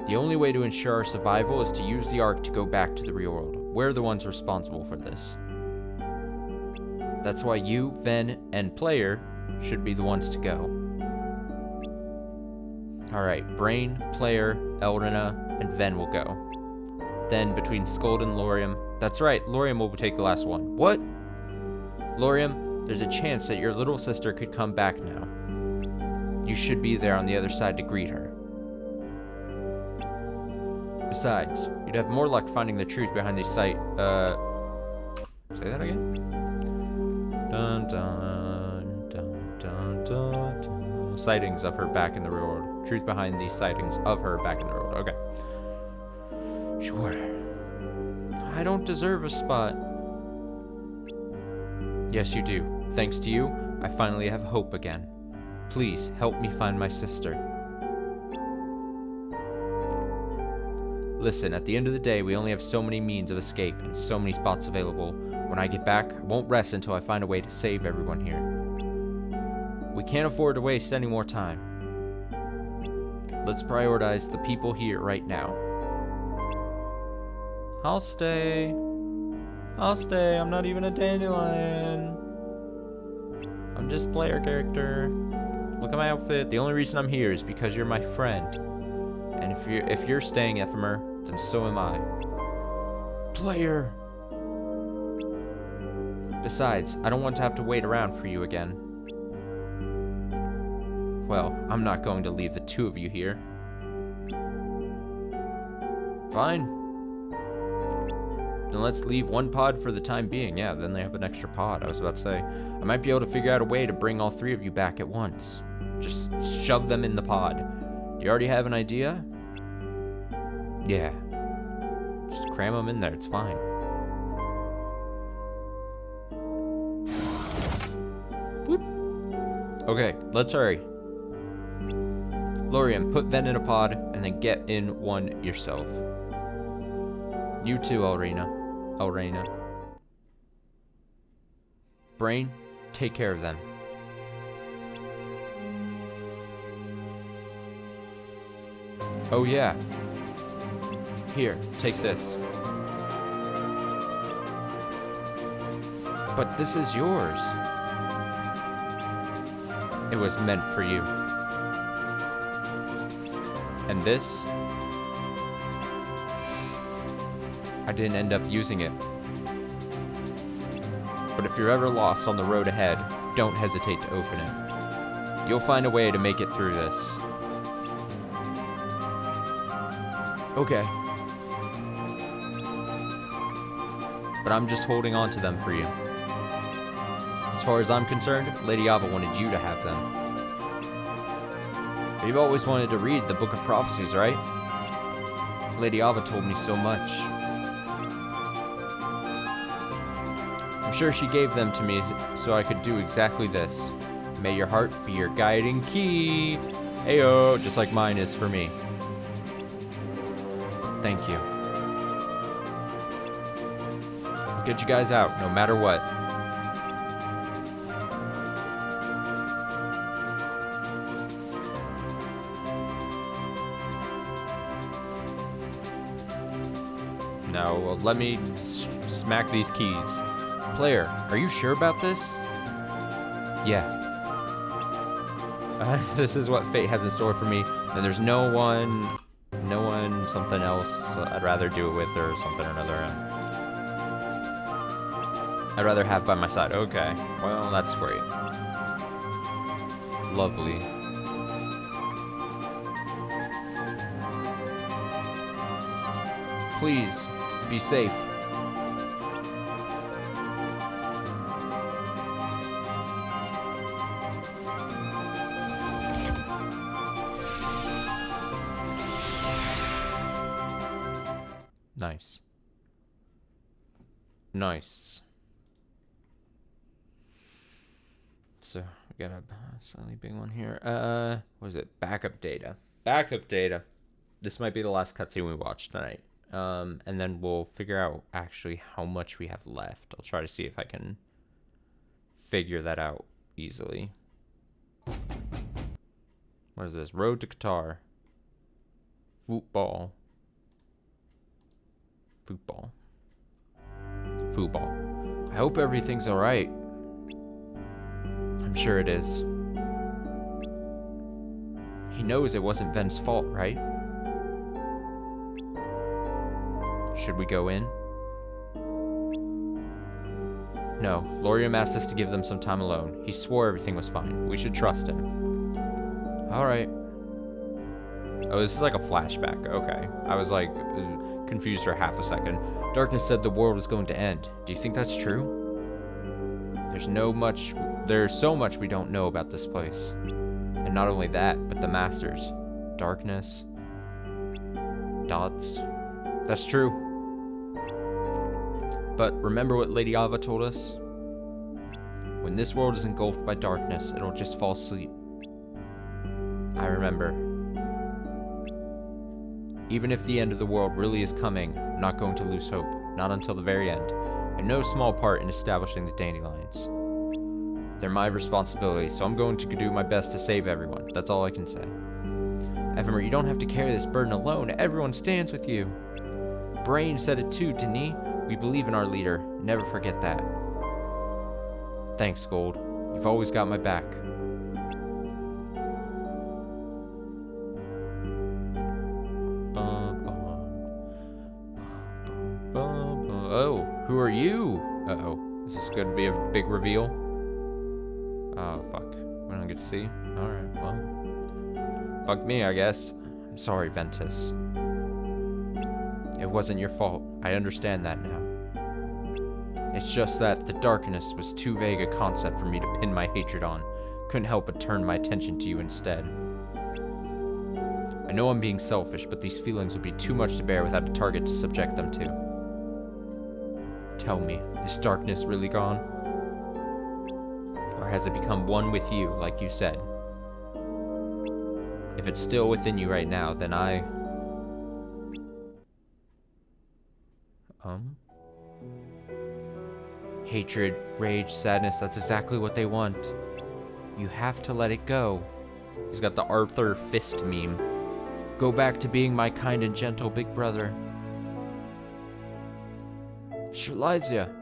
The only way to ensure our survival is to use the Ark to go back to the real world. We're the ones responsible for this. That's why you, Ven, and Player should be the ones to go. Alright, Brain, Player, Eldrina, and Ven will go. Then, between Skuld and Lorium... That's right, Lorium will take the last one. What? Lorium, there's a chance that your little sister could come back now. You should be there on the other side to greet her. Besides, you'd have more luck finding the truth behind these say that again? Dun dun dun dun dun dun. Sightings of her back in the real world. Truth behind these sightings of her back in the real world. Okay. Sure. I don't deserve a spot. Yes, you do. Thanks to you, I finally have hope again. Please, help me find my sister. Listen, at the end of the day, we only have so many means of escape and so many spots available. When I get back, I won't rest until I find a way to save everyone here. We can't afford to waste any more time. Let's prioritize the people here right now. I'll stay. I'll stay. I'm not even a dandelion. I'm just player character. Look at my outfit. The only reason I'm here is because you're my friend. And if you're staying, Ephemer, then so am I. Player. Besides, I don't want to have to wait around for you again. Well, I'm not going to leave the two of you here. Fine. Then let's leave one pod for the time being. Yeah, then they have an extra pod. I was about to say, I might be able to figure out a way to bring all three of you back at once. Just shove them in the pod. Do you already have an idea? Yeah. Just cram them in there. It's fine. Whoop. Okay, let's hurry. Lorium, put Ven in a pod, and then get in one yourself. You too, Elrena. Brain, take care of them. Oh yeah. Here, take this. But this is yours. It was meant for you. And this? I didn't end up using it. But if you're ever lost on the road ahead, don't hesitate to open it. You'll find a way to make it through this. Okay. But I'm just holding on to them for you. As far as I'm concerned, Lady Ava wanted you to have them. But you've always wanted to read the Book of Prophecies, right? Lady Ava told me so much. I'm sure she gave them to me so I could do exactly this. May your heart be your guiding key. Ayo, just like mine is for me. Thank you. I'll get you guys out, no matter what. No, well, let me smack these keys. Player, are you sure about this? Yeah. This is what fate has in store for me. And there's no one, something else I'd rather do it with or something or another. I'd rather have by my side. Okay, well, that's great. Lovely. Please, be safe. Nice. Nice. So, We got a slightly big one here. What is it? Backup data. Backup data. This might be the last cutscene we watch tonight. And then we'll figure out actually how much we have left. I'll try to see if I can figure that out easily. What is this? Road to Qatar. Football. Football. Football. I hope everything's alright. I'm sure it is. He knows it wasn't Ven's fault, right? Should we go in? No, Lorium asked us to give them some time alone. He swore everything was fine. We should trust him. Alright. Oh, this is like a flashback. Okay. I was like confused for half a second. Darkness said the world was going to end. Do you think that's true? There's so much we don't know about this place. And not only that, but the masters. Darkness. Dots. That's true. But remember what Lady Ava told us? When this world is engulfed by darkness, it'll just fall asleep. I remember. Even if the end of the world really is coming, I'm not going to lose hope. Not until the very end. And no small part in establishing the dandelions. They're my responsibility, so I'm going to do my best to save everyone. That's all I can say. Evamer, you don't have to carry this burden alone. Everyone stands with you. Brain said it too, didn't he? We believe in our leader. Never forget that. Thanks, Gold. You've always got my back. Oh, who are you? Uh-oh. Is this going to be a big reveal? Oh, fuck. We don't get to see? Alright, well. Fuck me, I guess. I'm sorry, Ventus. It wasn't your fault. I understand that now. It's just that the darkness was too vague a concept for me to pin my hatred on. Couldn't help but turn my attention to you instead. I know I'm being selfish, but these feelings would be too much to bear without a target to subject them to. Tell me, is darkness really gone? Or has it become one with you, like you said? If it's still within you right now, then Hatred, rage, sadness, that's exactly what they want. You have to let it go. He's got the Arthur fist meme. Go back to being my kind and gentle big brother. Shalizia.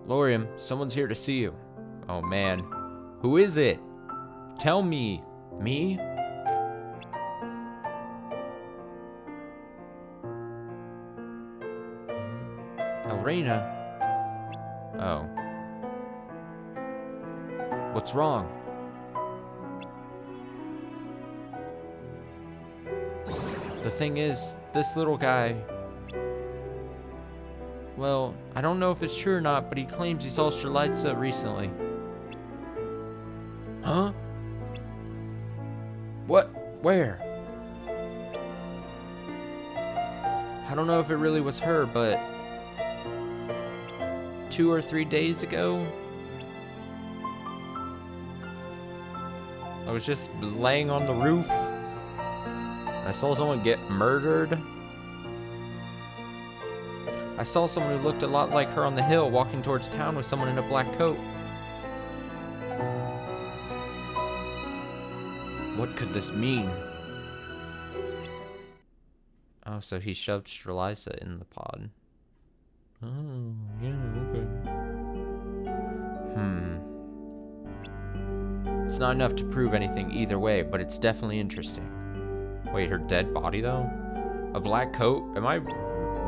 Lorium, someone's here to see you. Oh man. Who is it? Tell me. Me? Elrena? Oh. What's wrong? The thing is, this little guy... Well, I don't know if it's true or not, but he claims he saw Strelitzia recently. Huh? What? Where? I don't know if it really was her, but... 2 or 3 days ago? I was just laying on the roof. I saw someone get murdered. I saw someone who looked a lot like her on the hill walking towards town with someone in a black coat. What could this mean? Oh, so he shoved Strelitzia in the pod. Oh, yeah, okay. It's not enough to prove anything either way, but it's definitely interesting. Wait, her dead body, though? A black coat? Am I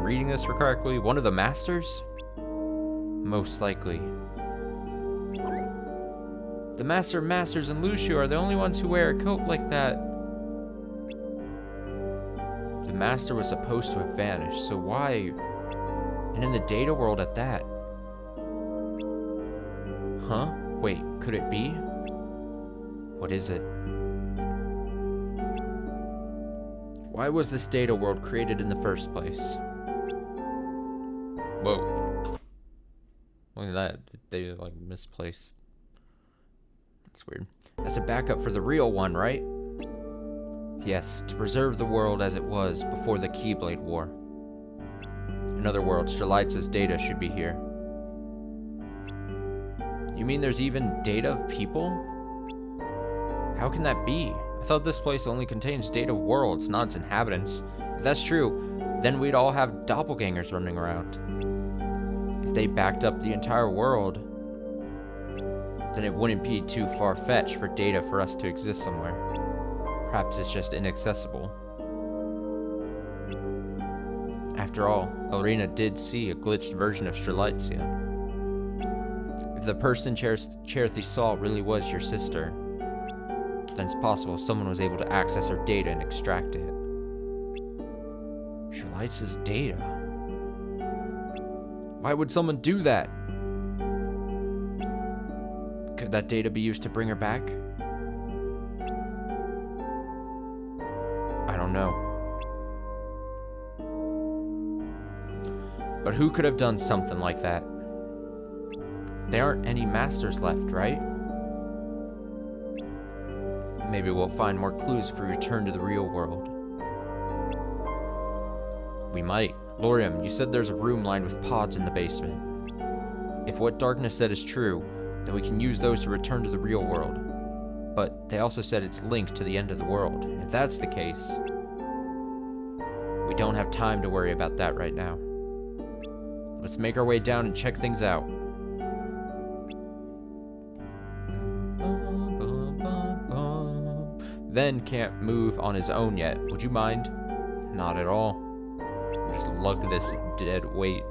reading this correctly? One of the masters? Most likely. The Master of Masters and LUXU are the only ones who wear a coat like that. The Master was supposed to have vanished, so why? And in the data world at that. Huh? Wait, could it be? What is it? Why was this data world created in the first place? Whoa. Look at that. They, like, misplaced. That's weird. That's a backup for the real one, right? Yes, to preserve the world as it was before the Keyblade War. In other words, Strelitz's data should be here. You mean there's even data of people? How can that be? I thought this place only contains data of worlds, not its inhabitants. If that's true, then we'd all have doppelgangers running around. If they backed up the entire world, then it wouldn't be too far-fetched for data for us to exist somewhere. Perhaps it's just inaccessible. After all, Elrina did see a glitched version of Strelitzia. If the person Cherith saw really was your sister, then it's possible someone was able to access her data and extract it. Strelitzia's data? Why would someone do that? Could that data be used to bring her back? I don't know. But who could have done something like that? There aren't any masters left, right? Maybe we'll find more clues if we return to the real world. We might. Lorium, you said there's a room lined with pods in the basement. If what Darkness said is true, then we can use those to return to the real world. But they also said it's linked to the end of the world. If that's the case, we don't have time to worry about that right now. Let's make our way down and check things out. Then can't move on his own yet. Would you mind? Not at all. Just lug this dead weight.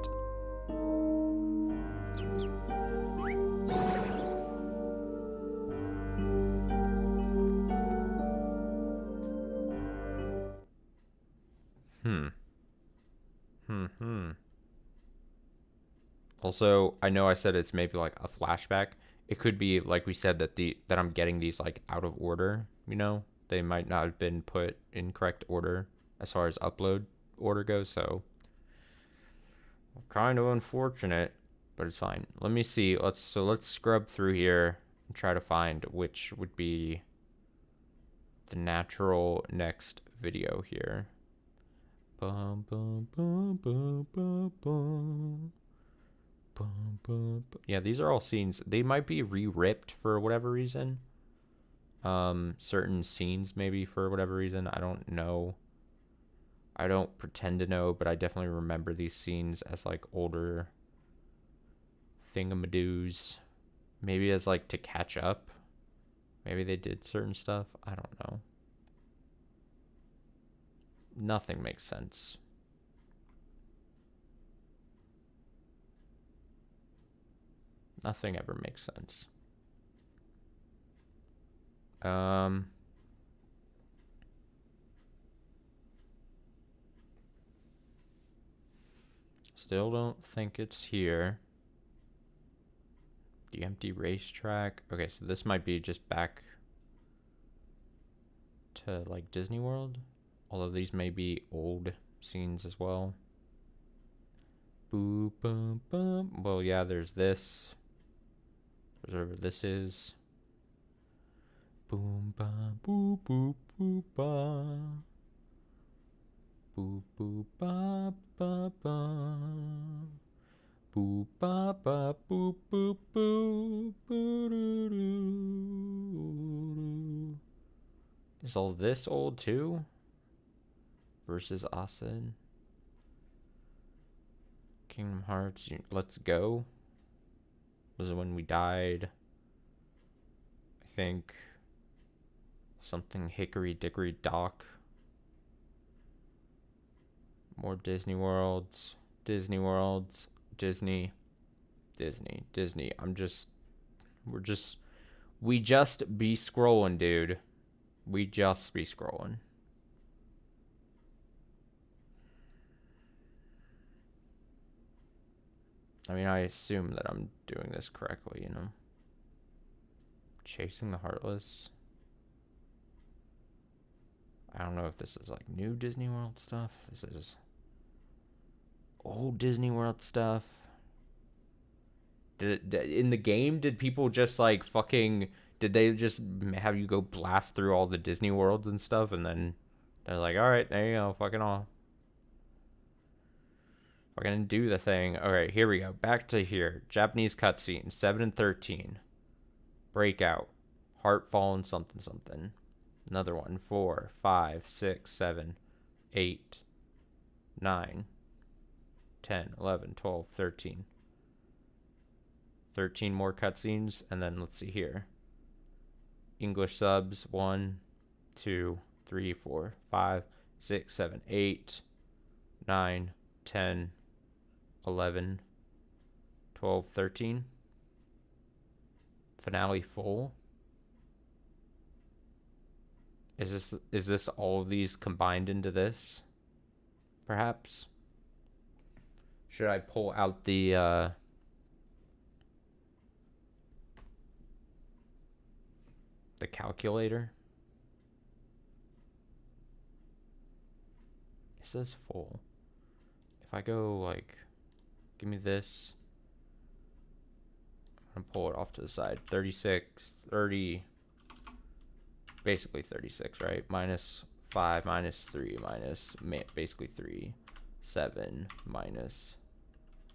Also, I know I said it's maybe like a flashback. It could be like we said that that I'm getting these like out of order, you know? They might not have been put in correct order as far as upload order goes, so kind of unfortunate, but it's fine. Let me see. Let's scrub through here and try to find which would be the natural next video here. Bum, bum, bum, bum, bum, bum. Yeah, these are all scenes. They might be re-ripped for whatever reason. Certain scenes maybe for whatever reason. I don't know. I don't pretend to know, but I definitely remember these scenes as like older thingamadoos. Maybe as like to catch up. Maybe they did certain stuff. I don't know. Nothing makes sense. Nothing ever makes sense. Still don't think it's here. The empty racetrack. Okay, so this might be just back to like Disney World. All of these may be old scenes as well. Boop, bum, bum. Well, yeah, there's this. Whatever this is. Boom, ba, boop, boop, boop, ba. Boop, boop, ba, ba, ba. Boop, ba, ba, boop, boop, boop, boo-doo-doo. Is all this old too? Versus Asen. Kingdom Hearts, Let's Go. Was it when we died? I think. Something Hickory Dickory Dock. More Disney Worlds. Disney Worlds. Disney. We just be scrolling, dude. We just be scrolling. I mean, I assume that I'm doing this correctly, you know. Chasing the Heartless. I don't know if this is like new Disney World stuff. This is old Disney World stuff. In the game, did people just like fucking? Did they just have you go blast through all the Disney Worlds and stuff, and then they're like, all right, there you go, fucking all. Fucking do the thing. All right, here we go. Back to here. Japanese cutscene 7 and 13. Breakout. Heart fallen something something. Another one. 4, 5, 6, 7, 8, 9, 10, 11, 12, 13. 13 more cutscenes, and then let's see here. English subs 1, 2, 3, 4, 5, 6, 7, 8, 9, 10, 11, 12, 13. Finale full. Is this all of these combined into this? Perhaps. Should I pull out the calculator? It says full. If I go like, give me this. I'm gonna pull it off to the side. 36, 30, basically 36, right? Minus 5, minus 3, minus basically 3, 7, minus,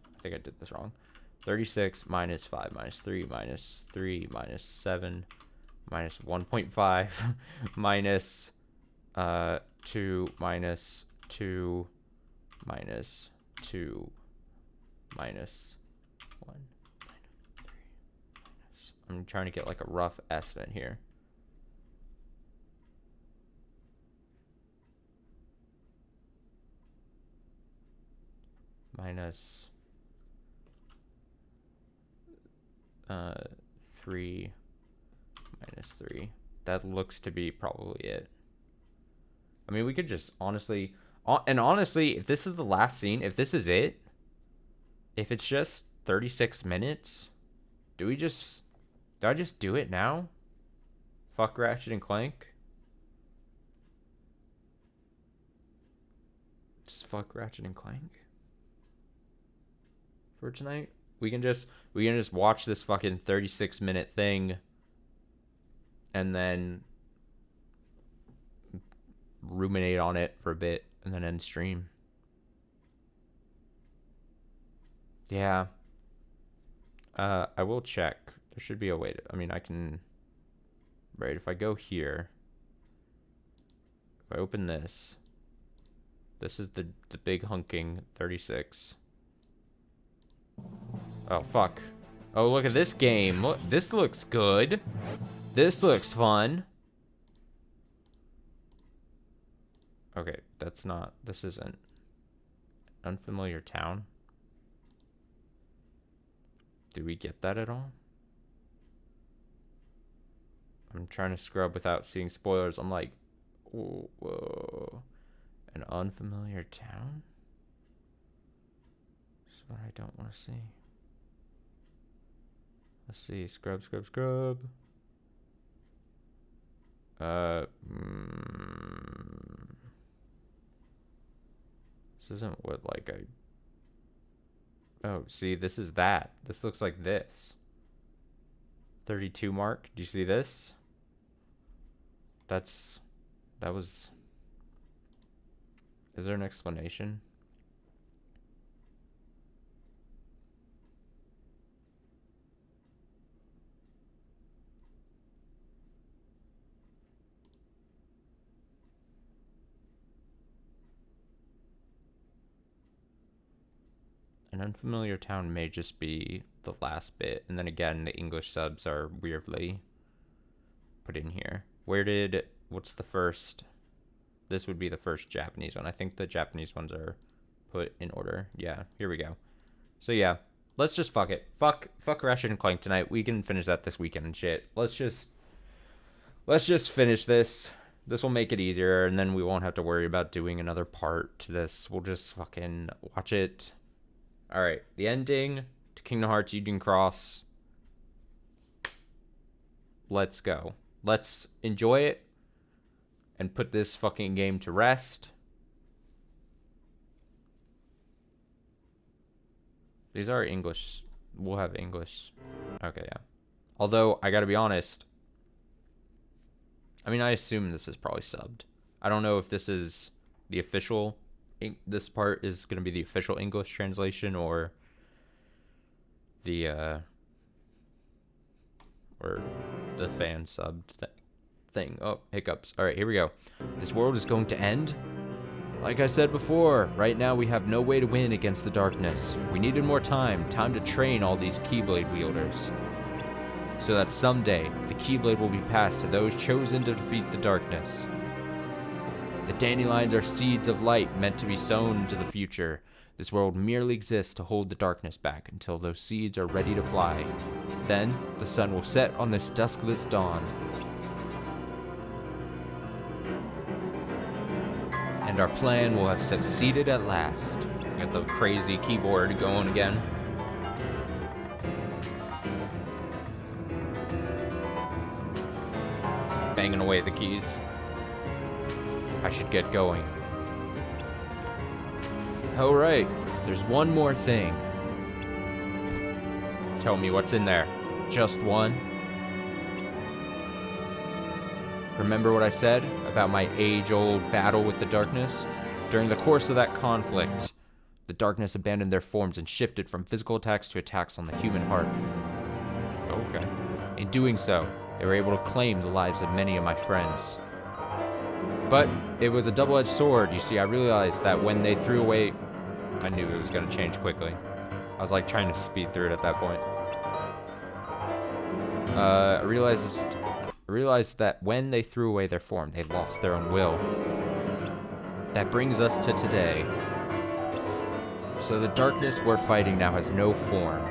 I think I did this wrong. 36 minus 5, minus 3, minus 3, minus 7, minus 1.5, minus 2, minus 2, minus 2, minus 1, minus 3, minus. I'm trying to get like a rough estimate here. Minus 3, minus 3. That looks to be probably it. I mean, we could just honestly, and honestly, if this is the last scene, if this is it, if it's just 36 minutes, do I just do it now? Fuck Ratchet and Clank. Just fuck Ratchet and Clank for tonight. We can just watch this fucking 36-minute thing and then ruminate on it for a bit and then end stream. Yeah. I will check. There should be a way to, I mean, I can, right, if I go here, if I open this, this is the big hunking 36. Oh, fuck. Oh, look at this game. Look, this looks good. This looks fun. Okay, that's not, this isn't. Unfamiliar town. Do we get that at all? I'm trying to scrub without seeing spoilers. I'm like, whoa. An unfamiliar town? This is what I don't want to see. Let's see. Scrub. This isn't what, like, oh, see, this is that. This looks like this. 32 mark. Do you see this? That was... Is there an explanation? An unfamiliar town may just be the last bit. And then again, the English subs are weirdly put in here. What's the first? This would be the first Japanese one. I think the Japanese ones are put in order. Yeah, here we go. So yeah, let's just fuck it. Fuck Ratchet and Clank tonight. We can finish that this weekend and shit. Let's just finish this. This will make it easier, and then we won't have to worry about doing another part to this. We'll just fucking watch it. All right, the ending to Kingdom Hearts Union Cross. Let's go. Let's enjoy it and put this fucking game to rest. These are English. We'll have English. Okay, yeah. Although, I gotta be honest. I mean, I assume this is probably subbed. I don't know if this is the official... This part is gonna be the official English translation or the, or the fan subbed thing. Oh, hiccups. Alright, here we go. This world is going to end? Like I said before, right now we have no way to win against the darkness. We needed more time to train all these Keyblade wielders. So that someday, the Keyblade will be passed to those chosen to defeat the darkness. The dandelions are seeds of light meant to be sown into the future. This world merely exists to hold the darkness back until those seeds are ready to fly. Then, the sun will set on this duskless dawn. And our plan will have succeeded at last. Got the crazy keyboard going again. Just banging away the keys. I should get going. Oh right, there's one more thing. Tell me what's in there. Just one? Remember what I said about my age-old battle with the darkness? During the course of that conflict, the darkness abandoned their forms and shifted from physical attacks to attacks on the human heart. Okay. In doing so, they were able to claim the lives of many of my friends. But it was a double-edged sword. You see, I realized that when they threw away... I knew it was going to change quickly. I was like trying to speed through it at that point. I realized that when they threw away their form, they lost their own will. That brings us to today. So the darkness we're fighting now has no form.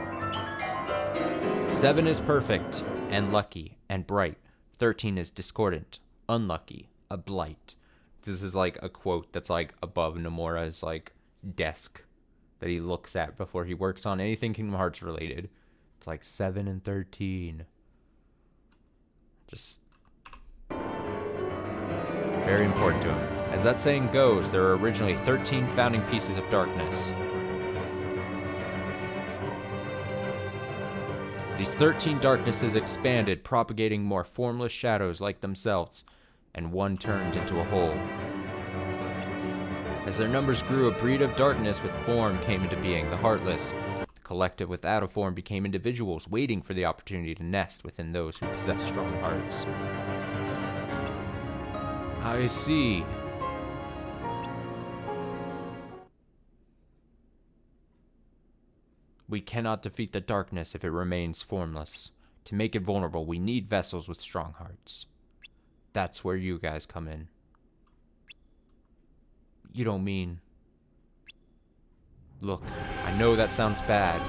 7 is perfect, and lucky, and bright. 13 is discordant, unlucky, a blight. This is like a quote that's like above Nomura's like desk that he looks at before he works on anything Kingdom Hearts related. It's like 7 and 13. Just very important to him. As that saying goes, there were originally 13 founding pieces of darkness. These 13 darknesses expanded, propagating more formless shadows like themselves, and one turned into a whole. As their numbers grew, a breed of darkness with form came into being, the Heartless. The collective without a form became individuals waiting for the opportunity to nest within those who possess strong hearts. I see. We cannot defeat the darkness if it remains formless. To make it vulnerable, we need vessels with strong hearts. That's where you guys come in. You don't mean... Look, I know that sounds bad.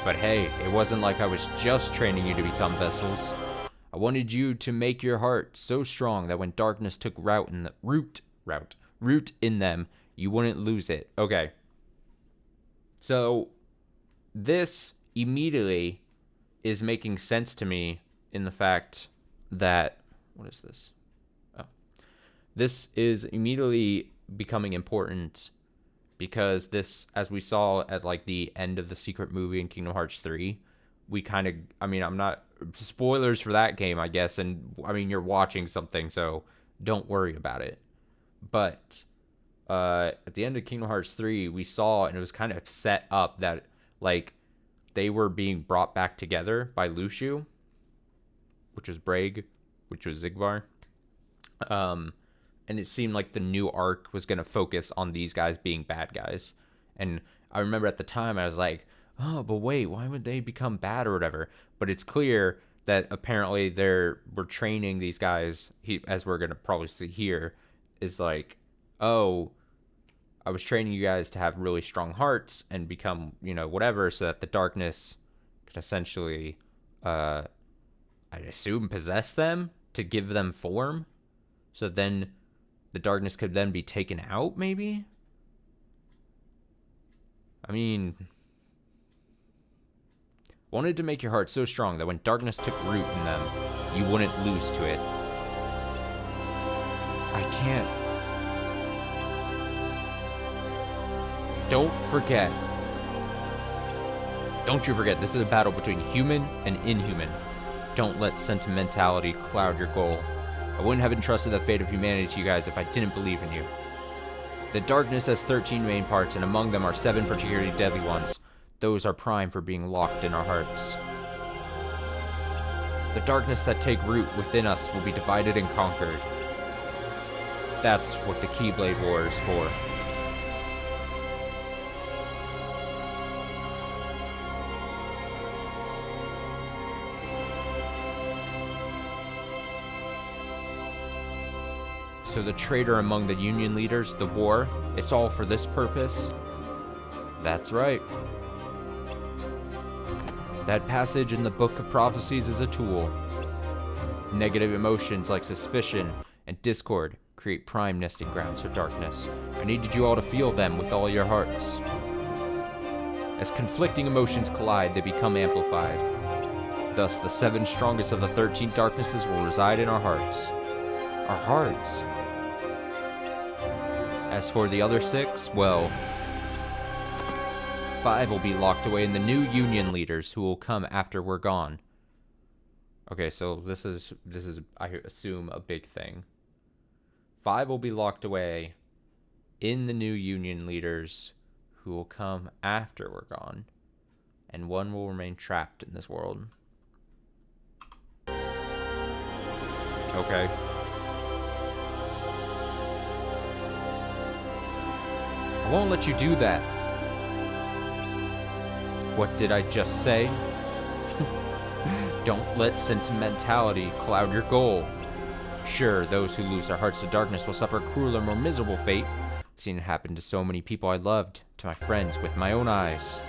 But hey, it wasn't like I was just training you to become vessels. I wanted you to make your heart so strong that when darkness took root in them, you wouldn't lose it. Okay. So, this immediately is making sense to me in the fact that... What is this? Oh. This is immediately becoming important because this, as we saw at like the end of the secret movie in Kingdom Hearts 3, we kind of... I mean, I'm not... Spoilers for that game, I guess, and I mean, you're watching something, so don't worry about it. But... at the end of Kingdom Hearts 3, we saw, and it was kind of set up that, like, they were being brought back together by LUXU, which was Braig, which was Zigbar. And it seemed like the new arc was going to focus on these guys being bad guys. And I remember at the time, I was like, oh, but wait, why would they become bad or whatever? But it's clear that apparently we're training these guys, as we're going to probably see here, is like, oh... I was training you guys to have really strong hearts and become, you know, whatever, so that the darkness could essentially, I assume, possess them to give them form. So then the darkness could then be taken out, maybe? I mean, wanted to make your heart so strong that when darkness took root in them, you wouldn't lose to it. I can't. Don't forget, Don't you forget, this is a battle between human and inhuman. Don't let sentimentality cloud your goal. I wouldn't have entrusted the fate of humanity to you guys if I didn't believe in you. The darkness has 13 main parts, and among them are 7 particularly deadly ones. Those are prime for being locked in our hearts. The darkness that take root within us will be divided and conquered. That's what the Keyblade War is for. So the traitor among the Union leaders, the war, it's all for this purpose? That's right. That passage in the Book of Prophecies is a tool. Negative emotions like suspicion and discord create prime nesting grounds for darkness. I needed you all to feel them with all your hearts. As conflicting emotions collide, they become amplified. Thus, the 7 strongest of the 13 darknesses will reside in our hearts. Our hearts. As for the other 6, well, 5 will be locked away in the new Union leaders who will come after we're gone. Okay, so this is I assume a big thing. 5 will be locked away in the new Union leaders who will come after we're gone, and 1 will remain trapped in this world. Okay. I won't let you do that. What did I just say? Don't let sentimentality cloud your goal. Sure, those who lose their hearts to darkness will suffer a crueler, more miserable fate. I've seen it happen to so many people I loved, to my friends, with my own eyes.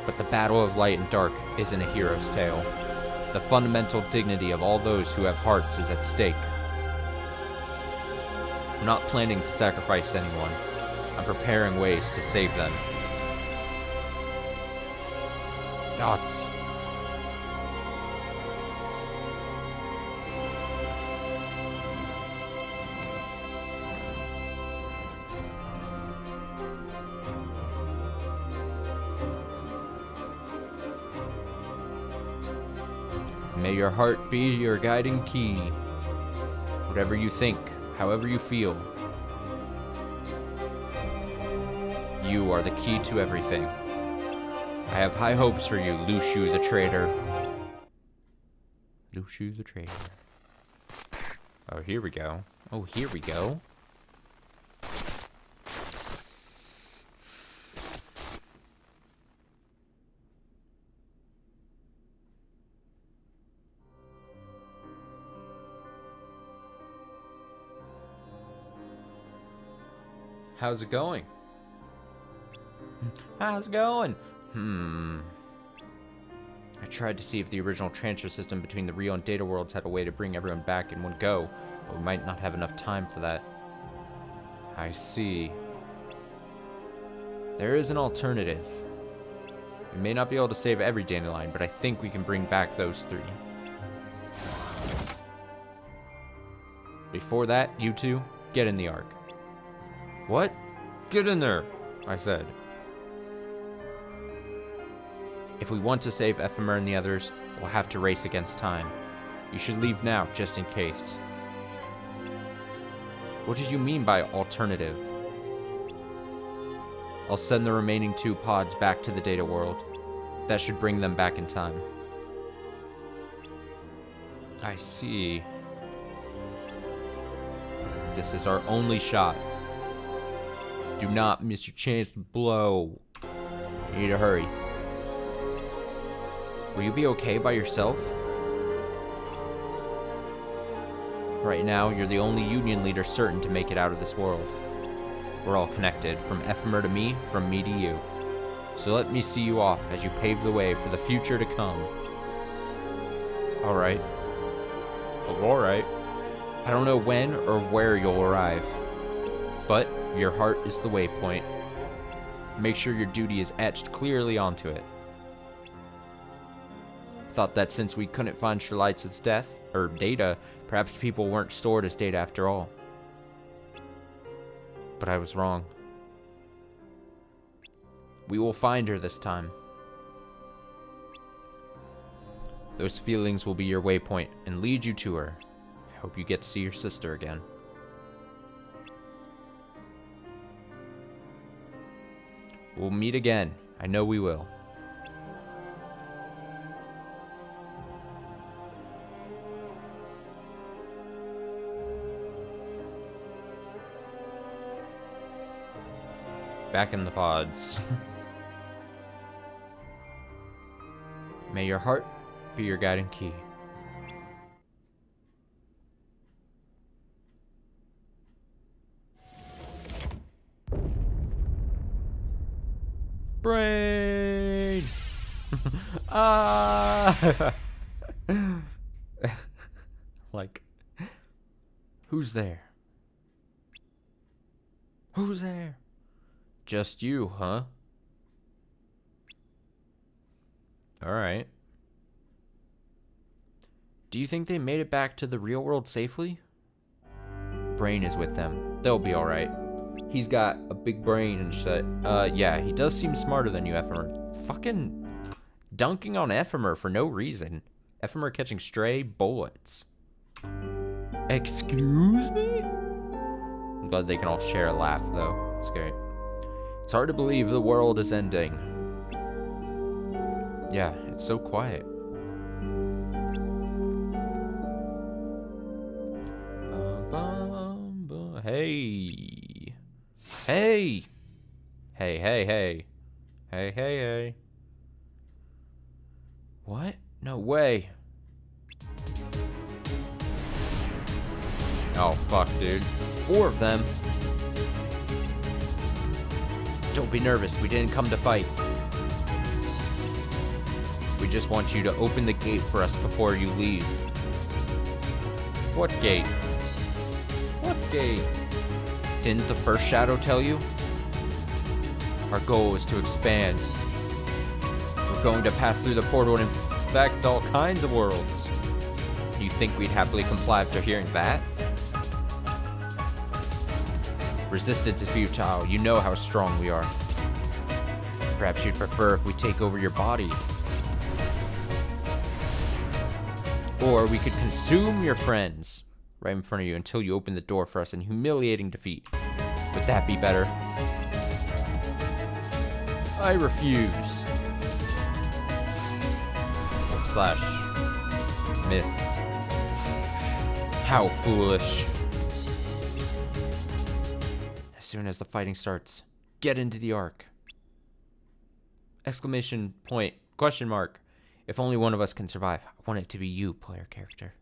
But the battle of light and dark isn't a hero's tale. The fundamental dignity of all those who have hearts is at stake. I'm not planning to sacrifice anyone. I'm preparing ways to save them. Dots. May your heart be your guiding key. Whatever you think, however you feel, you are the key to everything. I have high hopes for you, LUXU the traitor. LUXU the traitor. Oh, here we go. Oh, here we go. How's it going? How's it going? I tried to see if the original transfer system between the real and data worlds had a way to bring everyone back in one go, but we might not have enough time for that. I see. There is an alternative. We may not be able to save every dandelion, but I think we can bring back those 3. Before that, you 2, get in the Ark. What? Get in there, I said. If we want to save Ephemer and the others, we'll have to race against time. You should leave now, just in case. What did you mean by alternative? I'll send the remaining 2 pods back to the data world. That should bring them back in time. I see. This is our only shot. Do not miss your chance to blow. You need to hurry. Will you be okay by yourself? Right now, you're the only Union leader certain to make it out of this world. We're all connected, from Ephemer to me, from me to you. So let me see you off as you pave the way for the future to come. Alright. Alright. I don't know when or where you'll arrive, but your heart is the waypoint. Make sure your duty is etched clearly onto it. Thought that since we couldn't find Strelitz's death, or data, perhaps people weren't stored as data after all. But I was wrong. We will find her this time. Those feelings will be your waypoint and lead you to her. I hope you get to see your sister again. We'll meet again. I know we will. Back in the pods. May your heart be your guiding key. Brain! Ah! Like, who's there? Who's there? Just you, huh? Alright. Do you think they made it back to the real world safely? Brain is with them. They'll be alright. He's got a big brain and shit. Yeah, he does seem smarter than you, Ephemer. Fucking dunking on Ephemer for no reason. Ephemer catching stray bullets. Excuse me? I'm glad they can all share a laugh, though. It's great. It's hard to believe the world is ending. Yeah, it's so quiet. Hey. Hey. Hey, hey, hey. Hey, hey, hey. What? No way. Oh, fuck, dude. 4 of them. Don't be nervous. We didn't come to fight. We just want you to open the gate for us before you leave. What gate? What gate? Didn't the first shadow tell you? Our goal is to expand. We're going to pass through the portal and infect all kinds of worlds. You think we'd happily comply after hearing that? Resistance is futile. You know how strong we are. Perhaps you'd prefer if we take over your body. Or we could consume your friends right in front of you until you open the door for us in humiliating defeat. Would that be better? I refuse. / miss. How foolish. As soon as the fighting starts, get into the ark. Exclamation point, question mark. If only one of us can survive, I want it to be you, player character.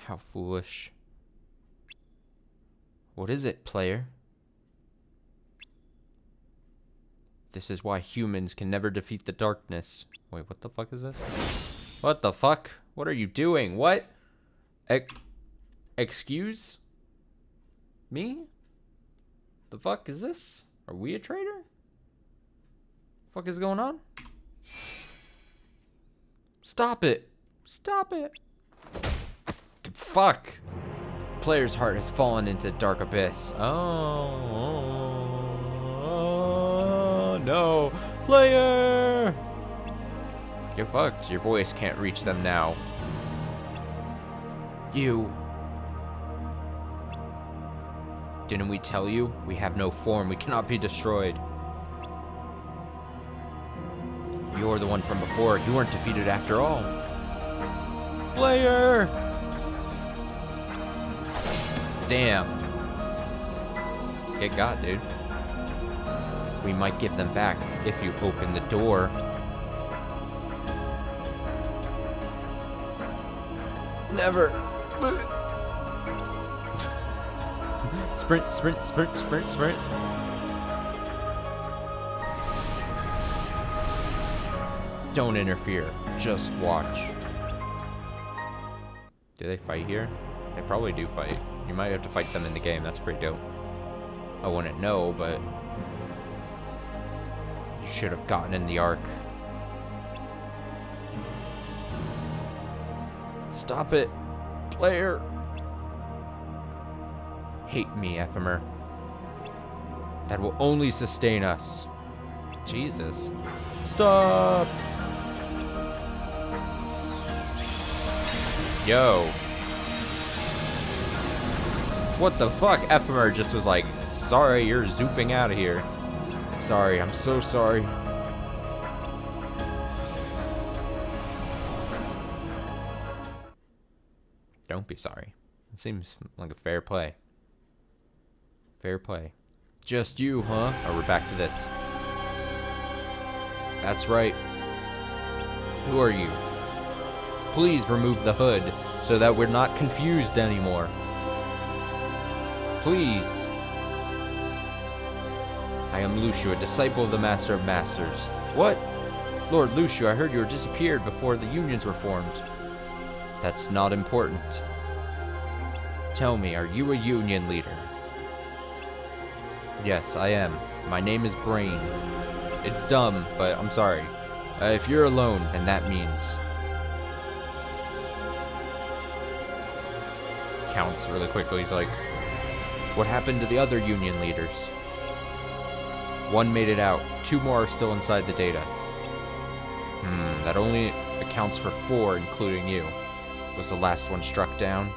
How foolish. What is it, player? This is why humans can never defeat the darkness. Wait, what the fuck is this? What the fuck? What are you doing? What? Excuse me? The fuck is this? Are we a traitor? Fuck is going on? Stop it. Stop it. Fuck. Player's heart has fallen into the dark abyss. Oh, no. Player! You're fucked. Your voice can't reach them now. You. Didn't we tell you? We have no form. We cannot be destroyed. You're the one from before. You weren't defeated after all. Player! Damn. Get got, dude. We might give them back if you open the door. Never. Sprint, sprint, sprint, sprint, sprint. Don't interfere. Just watch. Do they fight here? They probably do fight. You might have to fight them in the game. That's pretty dope. I wouldn't know, but you should have gotten in the ark. Stop it, player. Hate me, Ephemer. that will only sustain us. Jesus. Stop! Yo. What the fuck? Ephemer just was like, sorry, you're zooping out of here. Sorry, I'm so sorry. Don't be sorry. It seems like a fair play. Fair play. Just you, huh? Oh, we're back to this. That's right. Who are you? Please remove the hood so that we're not confused anymore. Please. I am LUXU, a disciple of the Master of Masters. What? Lord LUXU, I heard you were disappeared before the unions were formed. That's not important. Tell me, are you a union leader? Yes, I am. My name is Brain. It's dumb, but I'm sorry. If you're alone, then that means... Counts really quickly. He's like, what happened to the other union leaders? One made it out. 2 more are still inside the data. That only accounts for 4, including you. Was the last one struck down?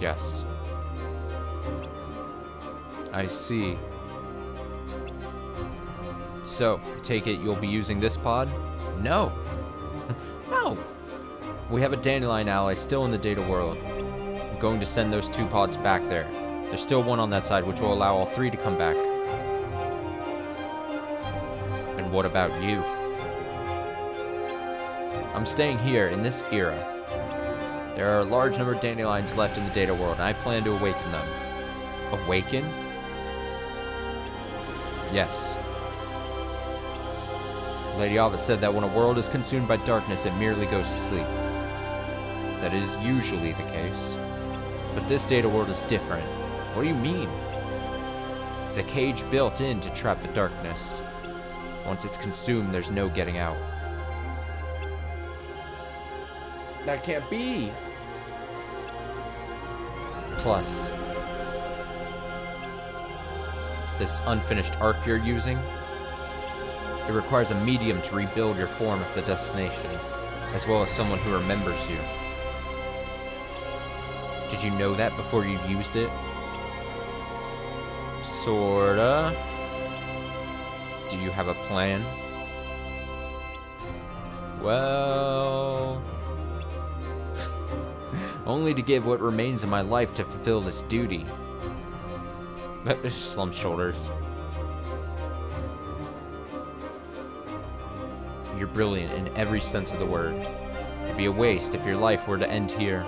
Yes. I see. So, I take it you'll be using this pod? No. No. We have a dandelion ally still in the data world. I'm going to send those 2 pods back there. There's still one on that side, which will allow all 3 to come back. And what about you? I'm staying here in this era. There are a large number of dandelions left in the data world, and I plan to awaken them. Awaken? Yes. Lady Ava said that when a world is consumed by darkness, it merely goes to sleep. That is usually the case. But this data world is different. What do you mean? The cage built in to trap the darkness. Once it's consumed, there's no getting out. That can't be! Plus, this unfinished arc you're using, it requires a medium to rebuild your form at the destination, as well as someone who remembers you. Did you know that before you used it? Sorta. Do you have a plan? Well... only to give what remains of my life to fulfill this duty. Slump shoulders. You're brilliant in every sense of the word. It'd be a waste if your life were to end here.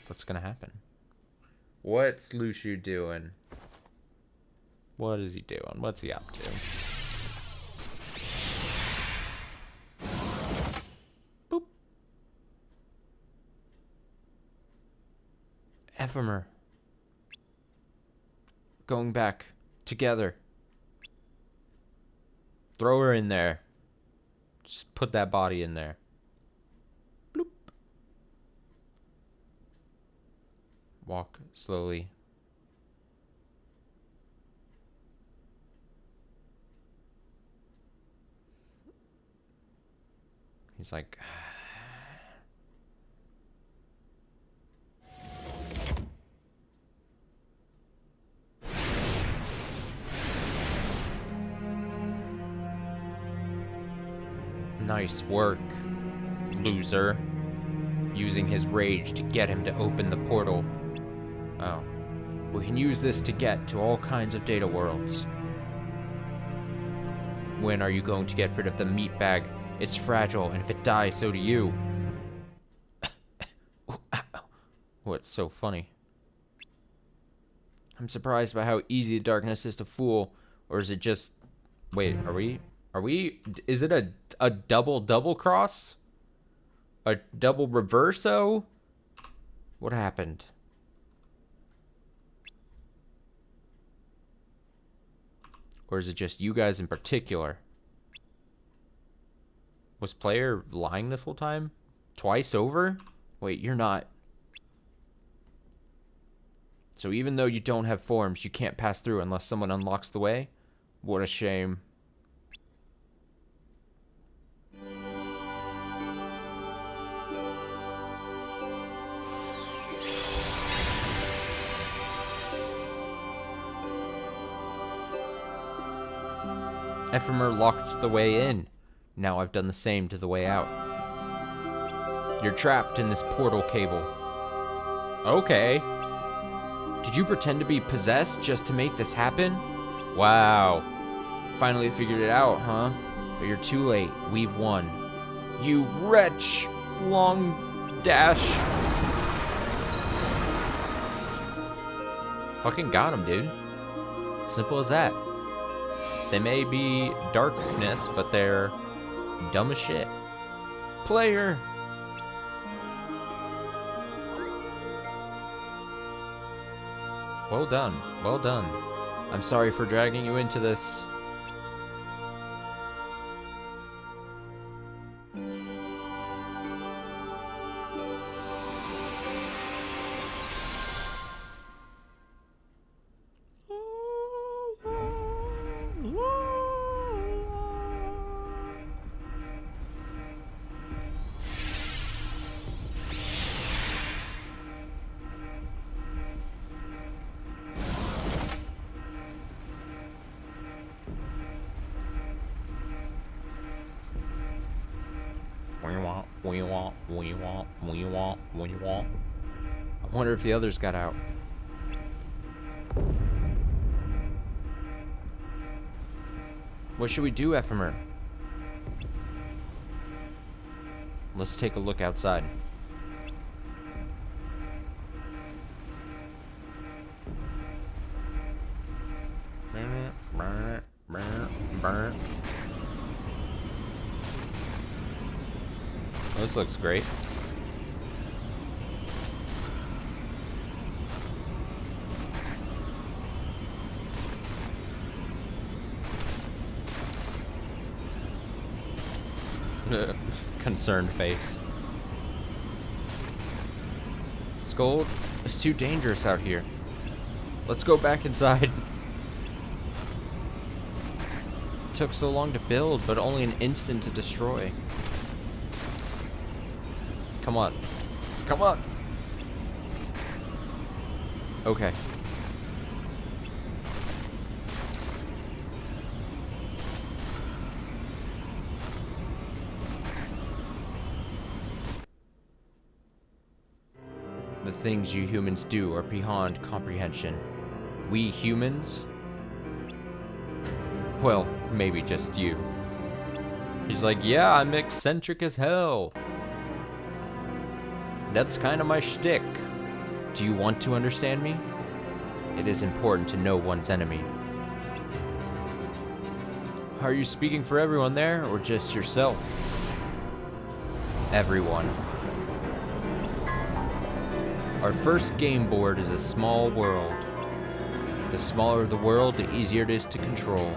What's gonna happen? What's LUXU doing? What is he doing? What's he up to? Boop. Ephemer. Going back. Together. Throw her in there. Just put that body in there. Bloop. Walk slowly. He's like... Nice work, loser. Using his rage to get him to open the portal. Oh. We can use this to get to all kinds of data worlds. When are you going to get rid of the meat bag? It's fragile, and if it dies, so do you. What's so funny? I'm surprised by how easy the darkness is to fool. Or is it just... Wait, are we... Is it a double cross? A double reverso? What happened? Or is it just you guys in particular? Was player lying this whole time? Twice over? Wait, you're not... So even though you don't have forms, you can't pass through unless someone unlocks the way? What a shame. Ephemer locked the way in. Now I've done the same to the way out. You're trapped in this portal cable. Okay. Did you pretend to be possessed just to make this happen? Wow. Finally figured it out, huh? But you're too late. We've won. You wretch! Long dash. Fucking got him, dude. Simple as that. They may be darkness, but they're dumb as shit. Player! Well done. Well done. I'm sorry for dragging you into this. I wonder if the others got out. What should we do, Ephemer? Let's take a look outside. This looks great. Concerned face. Scold, it's too dangerous out here. Let's go back inside. It took so long to build, but only an instant to destroy. Come on. Come on. Okay. The things you humans do are beyond comprehension. We humans? Well, maybe just you. He's like, yeah, I'm eccentric as hell. That's kind of my shtick. Do you want to understand me? It is important to know one's enemy. Are you speaking for everyone there, or just yourself? Everyone. Our first game board is a small world. The smaller the world, the easier it is to control.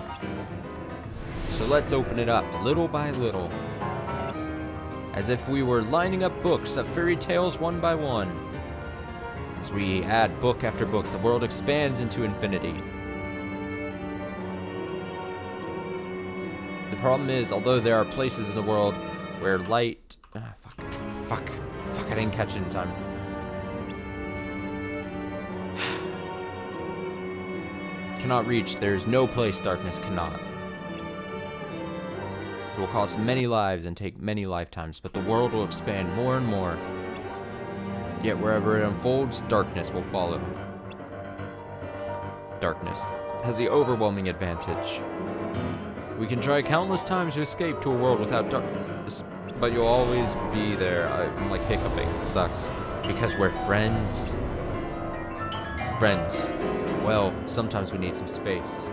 So let's open it up, little by little. As if we were lining up books of fairy tales one by one. As we add book after book, the world expands into infinity. The problem is, although there are places in the world where light... Fuck, I didn't catch it in time. Cannot reach, there is no place darkness cannot. It will cost many lives and take many lifetimes, but the world will expand more and more. Yet wherever it unfolds, darkness will follow. Darkness has the overwhelming advantage. We can try countless times to escape to a world without darkness, but you'll always be there. I'm like hiccuping, it sucks. Because we're friends. Friends. Well, sometimes we need some space.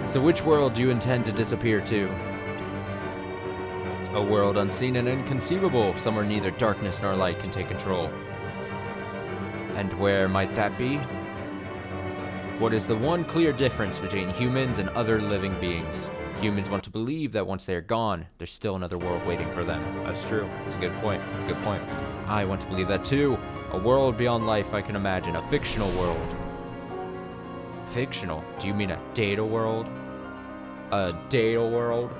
So which world do you intend to disappear to? A world unseen and inconceivable, somewhere neither darkness nor light can take control. And where might that be? What is the one clear difference between humans and other living beings? Humans want to believe that once they are gone, there's still another world waiting for them. That's true. That's a good point. That's a good point. I want to believe that too. A world beyond life I can imagine. A fictional world. Fictional? Do you mean a data world? A data world?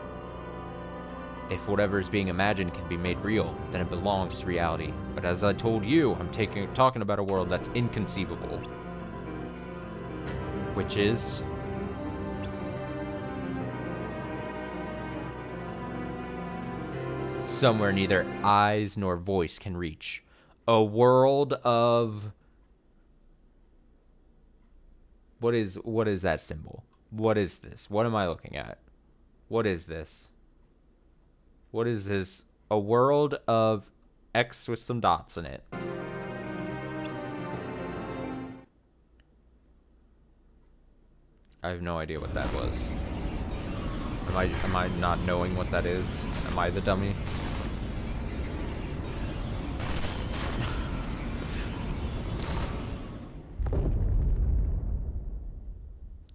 If whatever is being imagined can be made real, then it belongs to reality. But as I told you, I'm talking about a world that's inconceivable. Which is... somewhere neither eyes nor voice can reach. A world of... What is that symbol? What is this? What am I looking at? What is this? What is this? A world of X with some dots in it. I have no idea what that was. Am I not knowing what that is? Am I the dummy?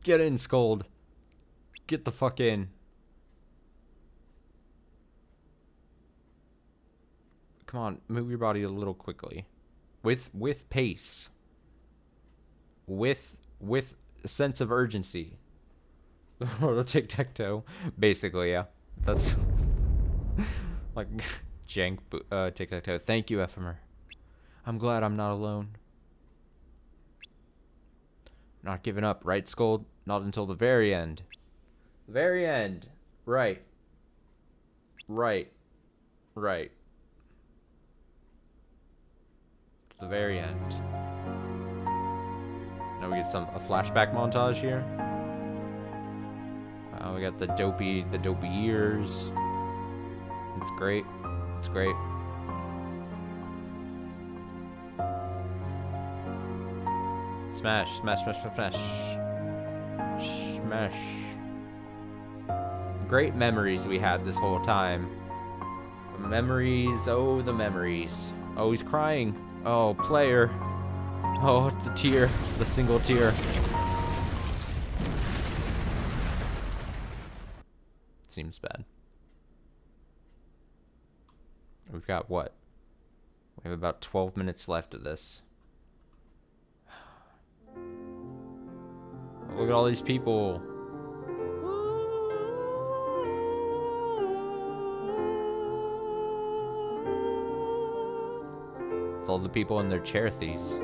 Get in, Scold. Get the fuck in. Come on, move your body a little quickly. With pace. With a sense of urgency. Or tic-tac-toe. Basically, yeah. That's like jank tic-tac-toe. Thank you, Ephemer. I'm glad I'm not alone. Not giving up, right, Scold? Not until the very end. Very end. Right. Right. Right. To the very end. Now we get a flashback montage here. We got the dopey ears. It's great. It's great. Smash, smash, smash, smash, smash. Smash. Great memories we had this whole time. The memories, oh, the memories. Oh, he's crying. Oh, player. Oh, the tear. The single tear. Seems bad. We've got what? We have about 12 minutes left of this. Look at all these people. It's all the people in their chair thieves.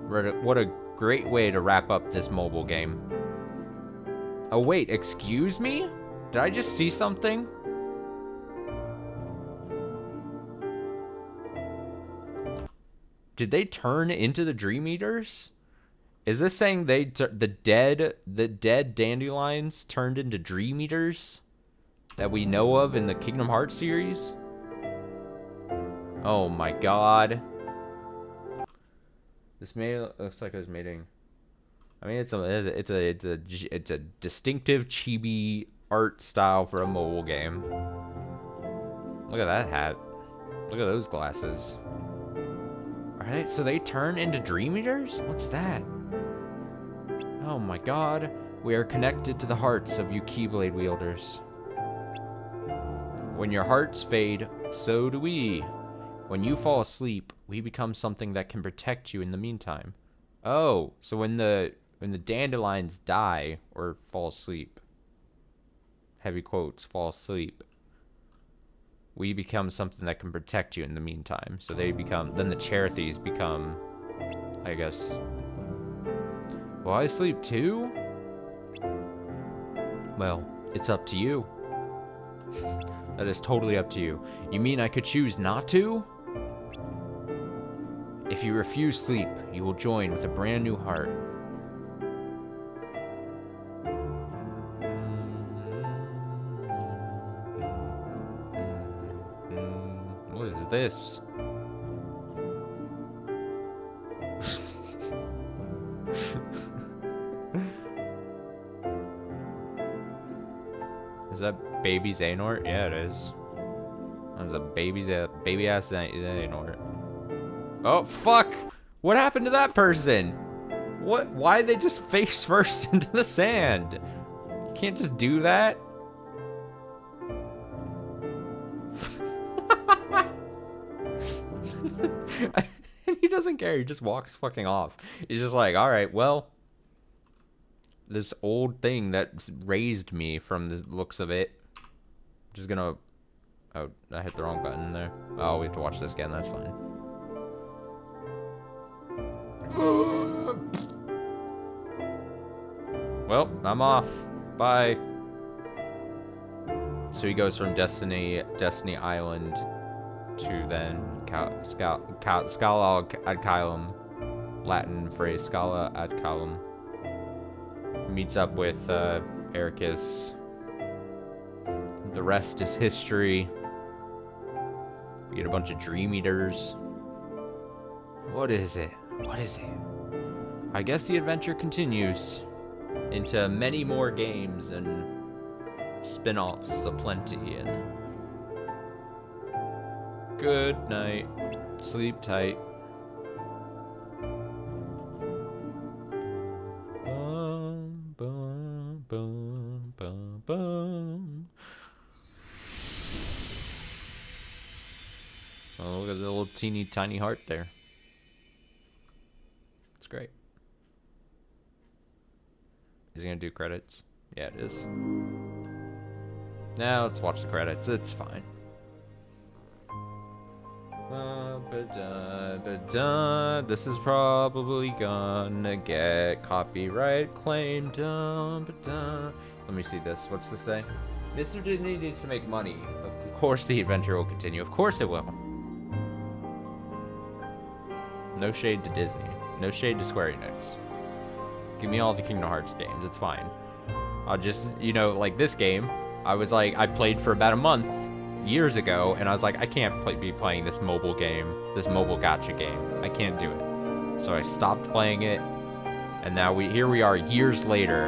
What a great way to wrap up this mobile game. Oh wait, excuse me? Did I just see something? Did they turn into the Dream Eaters? Is this saying the dead dandelions turned into Dream Eaters that we know of in the Kingdom Hearts series? Oh my god. This looks like it was mating. I mean, it's a distinctive chibi art style for a mobile game. Look at that hat. Look at those glasses. Alright, so they turn into Dream Eaters? What's that? Oh my god. We are connected to the hearts of you Keyblade wielders. When your hearts fade, so do we. When you fall asleep, we become something that can protect you in the meantime. Oh, so when the dandelions die or fall asleep, heavy quotes, fall asleep, we become something that can protect you in the meantime. So they become, then the Cherethies become, I guess, will I sleep too? Well, it's up to you. That is totally up to you. You mean I could choose not to? If you refuse sleep, you will join with a brand new heart. What is this? Is that baby Xehanort? Yeah, it is. That's a baby ass Xehanort. Oh fuck! What happened to that person? What? Why they just face first into the sand? You can't just do that. And he doesn't care. He just walks fucking off. He's just like, all right, well, this old thing that raised me from the looks of it. Just gonna. Oh, I hit the wrong button there. Oh, we have to watch this again. That's fine. Well, I'm off. Bye. So he goes from Destiny Island to then Scala ad Caelum, Latin phrase Scala ad Caelum. Meets up with Ericus. The rest is history. We get a bunch of Dream Eaters. What is it? What is it? I guess the adventure continues into many more games and spin-offs aplenty, and good night. Sleep tight. Bum, bum, bum, bum, bum. Oh, look at the little teeny tiny heart there. It's great. Is he gonna do credits? Yeah, it is. Now let's watch the credits. It's fine. This is probably gonna get copyright claimed. Let me see this. What's this say? Mr. Disney needs to make money. Of course the adventure will continue. Of course it will. No shade to Disney. No shade to Square Enix. Give me all the Kingdom Hearts games. It's fine. I'll just, you know, like this game, I was like, I played for about a month years ago, and I was like, I can't be playing this mobile game, this mobile gacha game. I can't do it. So I stopped playing it, and now here we are years later,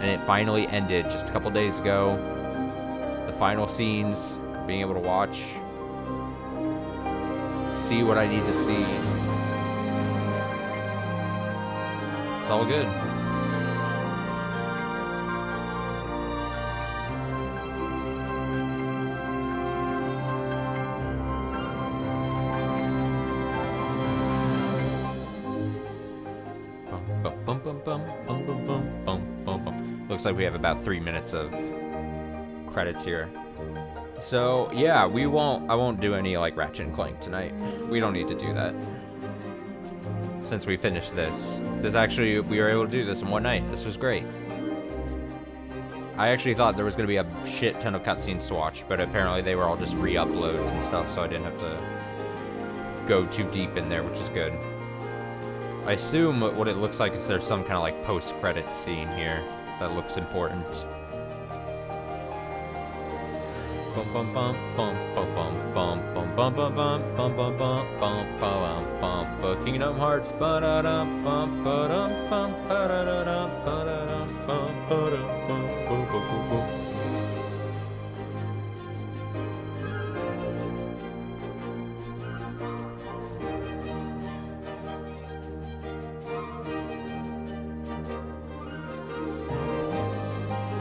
and it finally ended just a couple days ago. The final scenes, being able to watch, see what I need to see. It's all good. Looks like we have about 3 minutes of credits here. So yeah, I won't do any like Ratchet and Clank tonight. We don't need to do that. Since we finished this. Actually, we were able to do this in one night. This was great. I actually thought there was gonna be a shit ton of cutscenes to watch, but apparently they were all just re-uploads and stuff, so I didn't have to go too deep in there, which is good. I assume what it looks like is there's some kind of like post-credit scene here that looks important. Bum bum bum bum bum bum bum bum bum bum bum bum bum bum bum bum. Kingdom Hearts. Ba da dum bum ba dum bum ba da da dum ba da dum bum ba dum bum bum bum bum.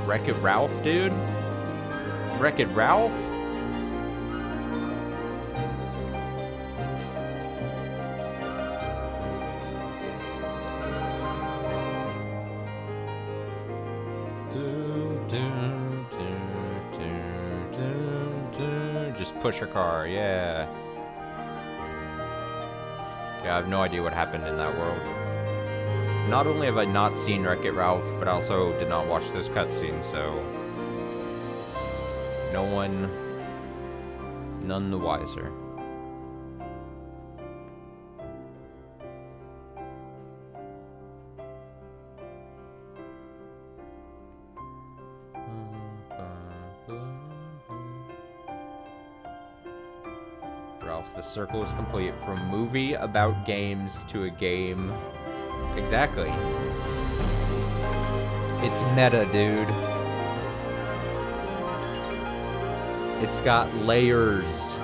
Wreck-It Ralph, dude. Wreck-It Ralph? Just push her car, yeah. Yeah, I have no idea what happened in that world. Not only have I not seen Wreck-It Ralph, but I also did not watch those cutscenes, so none the wiser. Ralph, the circle is complete. From movie about games to a game. Exactly. It's meta, dude. It's got layers.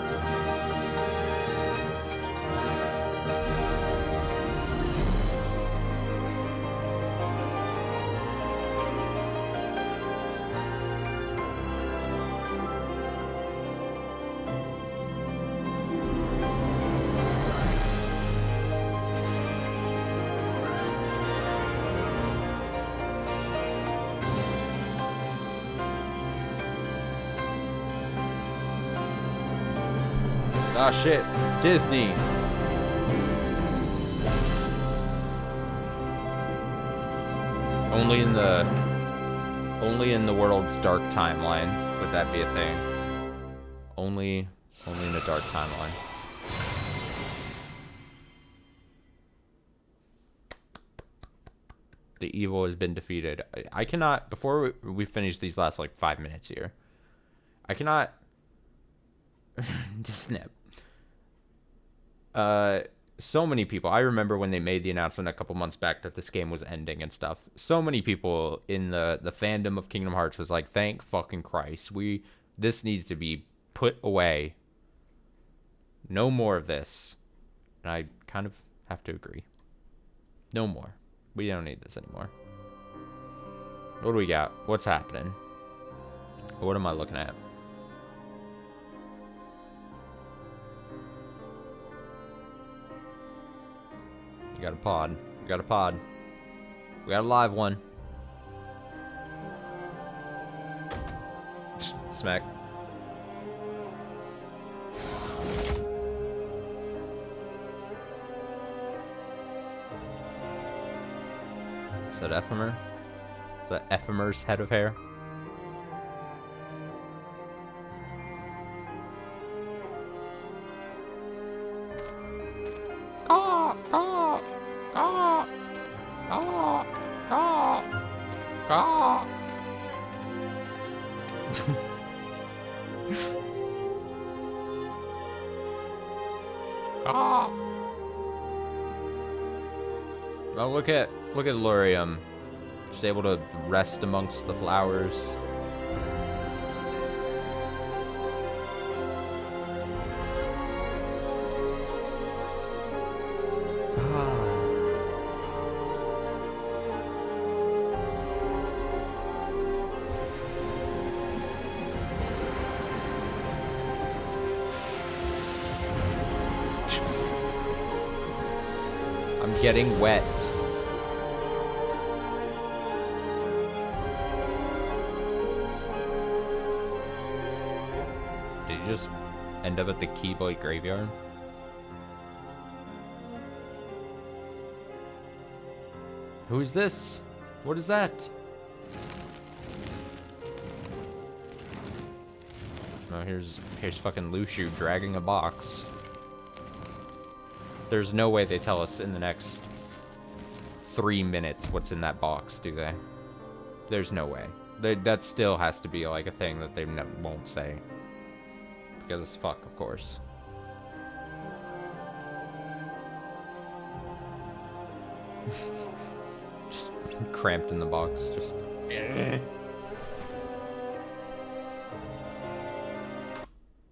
Ah, shit. Disney. Only in the world's dark timeline would that be a thing. Only in a dark timeline. The evil has been defeated. I cannot, before we finish these last like 5 minutes here, I cannot just snap. So many people, I remember when they made the announcement a couple months back that this game was ending and stuff. So many people in the fandom of Kingdom Hearts was like, thank fucking Christ. This needs to be put away. No more of this. And I kind of have to agree. No more. We don't need this anymore. What do we got? What's happening? What am I looking at? You got a pod. We got a pod. We got a live one. Smack. Is that Ephemer? Is that Ephemer's head of hair? Ah! Ah! Ah! Ah! Ah! Ah! Ah! Oh, look at Lurium. Just able to rest amongst the flowers. I'm getting wet. Did you just end up at the Keyblade graveyard? Who is this? What is that? Oh, here's fucking LUXU dragging a box. There's no way they tell us in the next 3 minutes what's in that box, do they? There's no way. That still has to be like a thing that they won't say. Because it's fuck, of course. Just cramped in the box, just...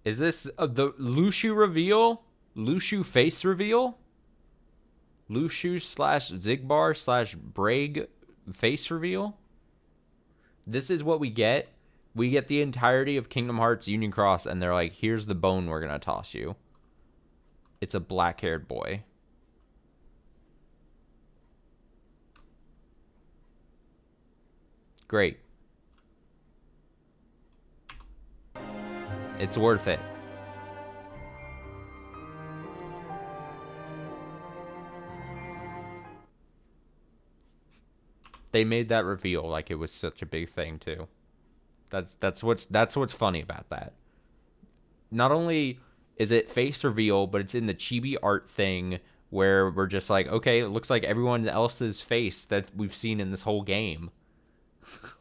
Is this the LUXU reveal? LUXU face reveal? LUXU / Zigbar / Braig face reveal? This is what we get? We get the entirety of Kingdom Hearts Union Cross, and they're like, here's the bone we're gonna toss you. It's a black-haired boy. Great. It's worth it. They made that reveal like it was such a big thing too. That's what's funny about that. Not only is it face reveal, but it's in the chibi art thing where we're just like, okay, it looks like everyone else's face that we've seen in this whole game.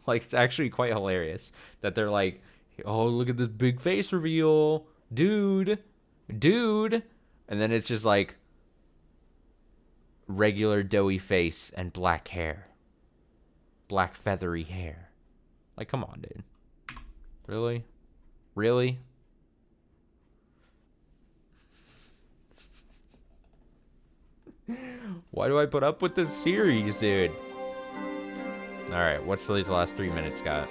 Like, it's actually quite hilarious that they're like, oh, look at this big face reveal, dude, and then it's just like regular doughy face and black hair. Black feathery hair. Like, come on, dude. Really? Really? Why do I put up with this series, dude? Alright, what's these last 3 minutes got?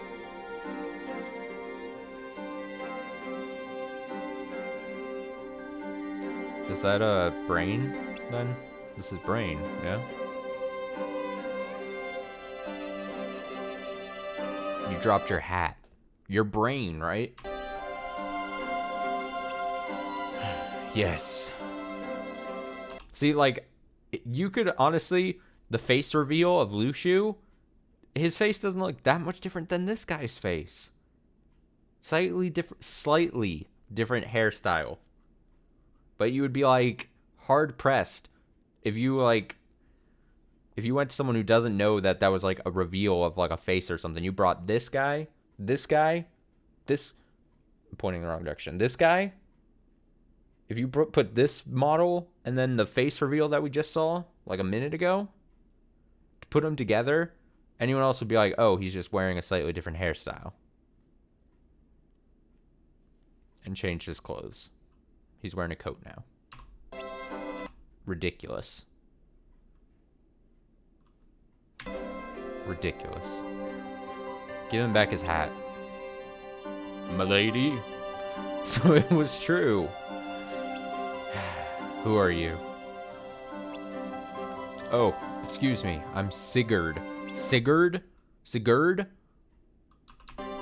Is that a brain, then? This is brain, yeah? You dropped your hat. Your brain, right? Yes. See, like, you could honestly, the face reveal of LUXU, his face doesn't look that much different than this guy's face. Slightly different hairstyle. But you would be, like, hard pressed if you went to someone who doesn't know that was, like, a reveal of, like, a face or something. You brought this guy, I'm pointing in the wrong direction. This guy, if you put this model and then the face reveal that we just saw, like a minute ago, to put them together, anyone else would be like, oh, he's just wearing a slightly different hairstyle. And changed his clothes. He's wearing a coat now. Ridiculous. Ridiculous. Give him back his hat. Milady. So it was true. Who are you? Oh, excuse me. I'm Sigurd. Sigurd? Sigurd?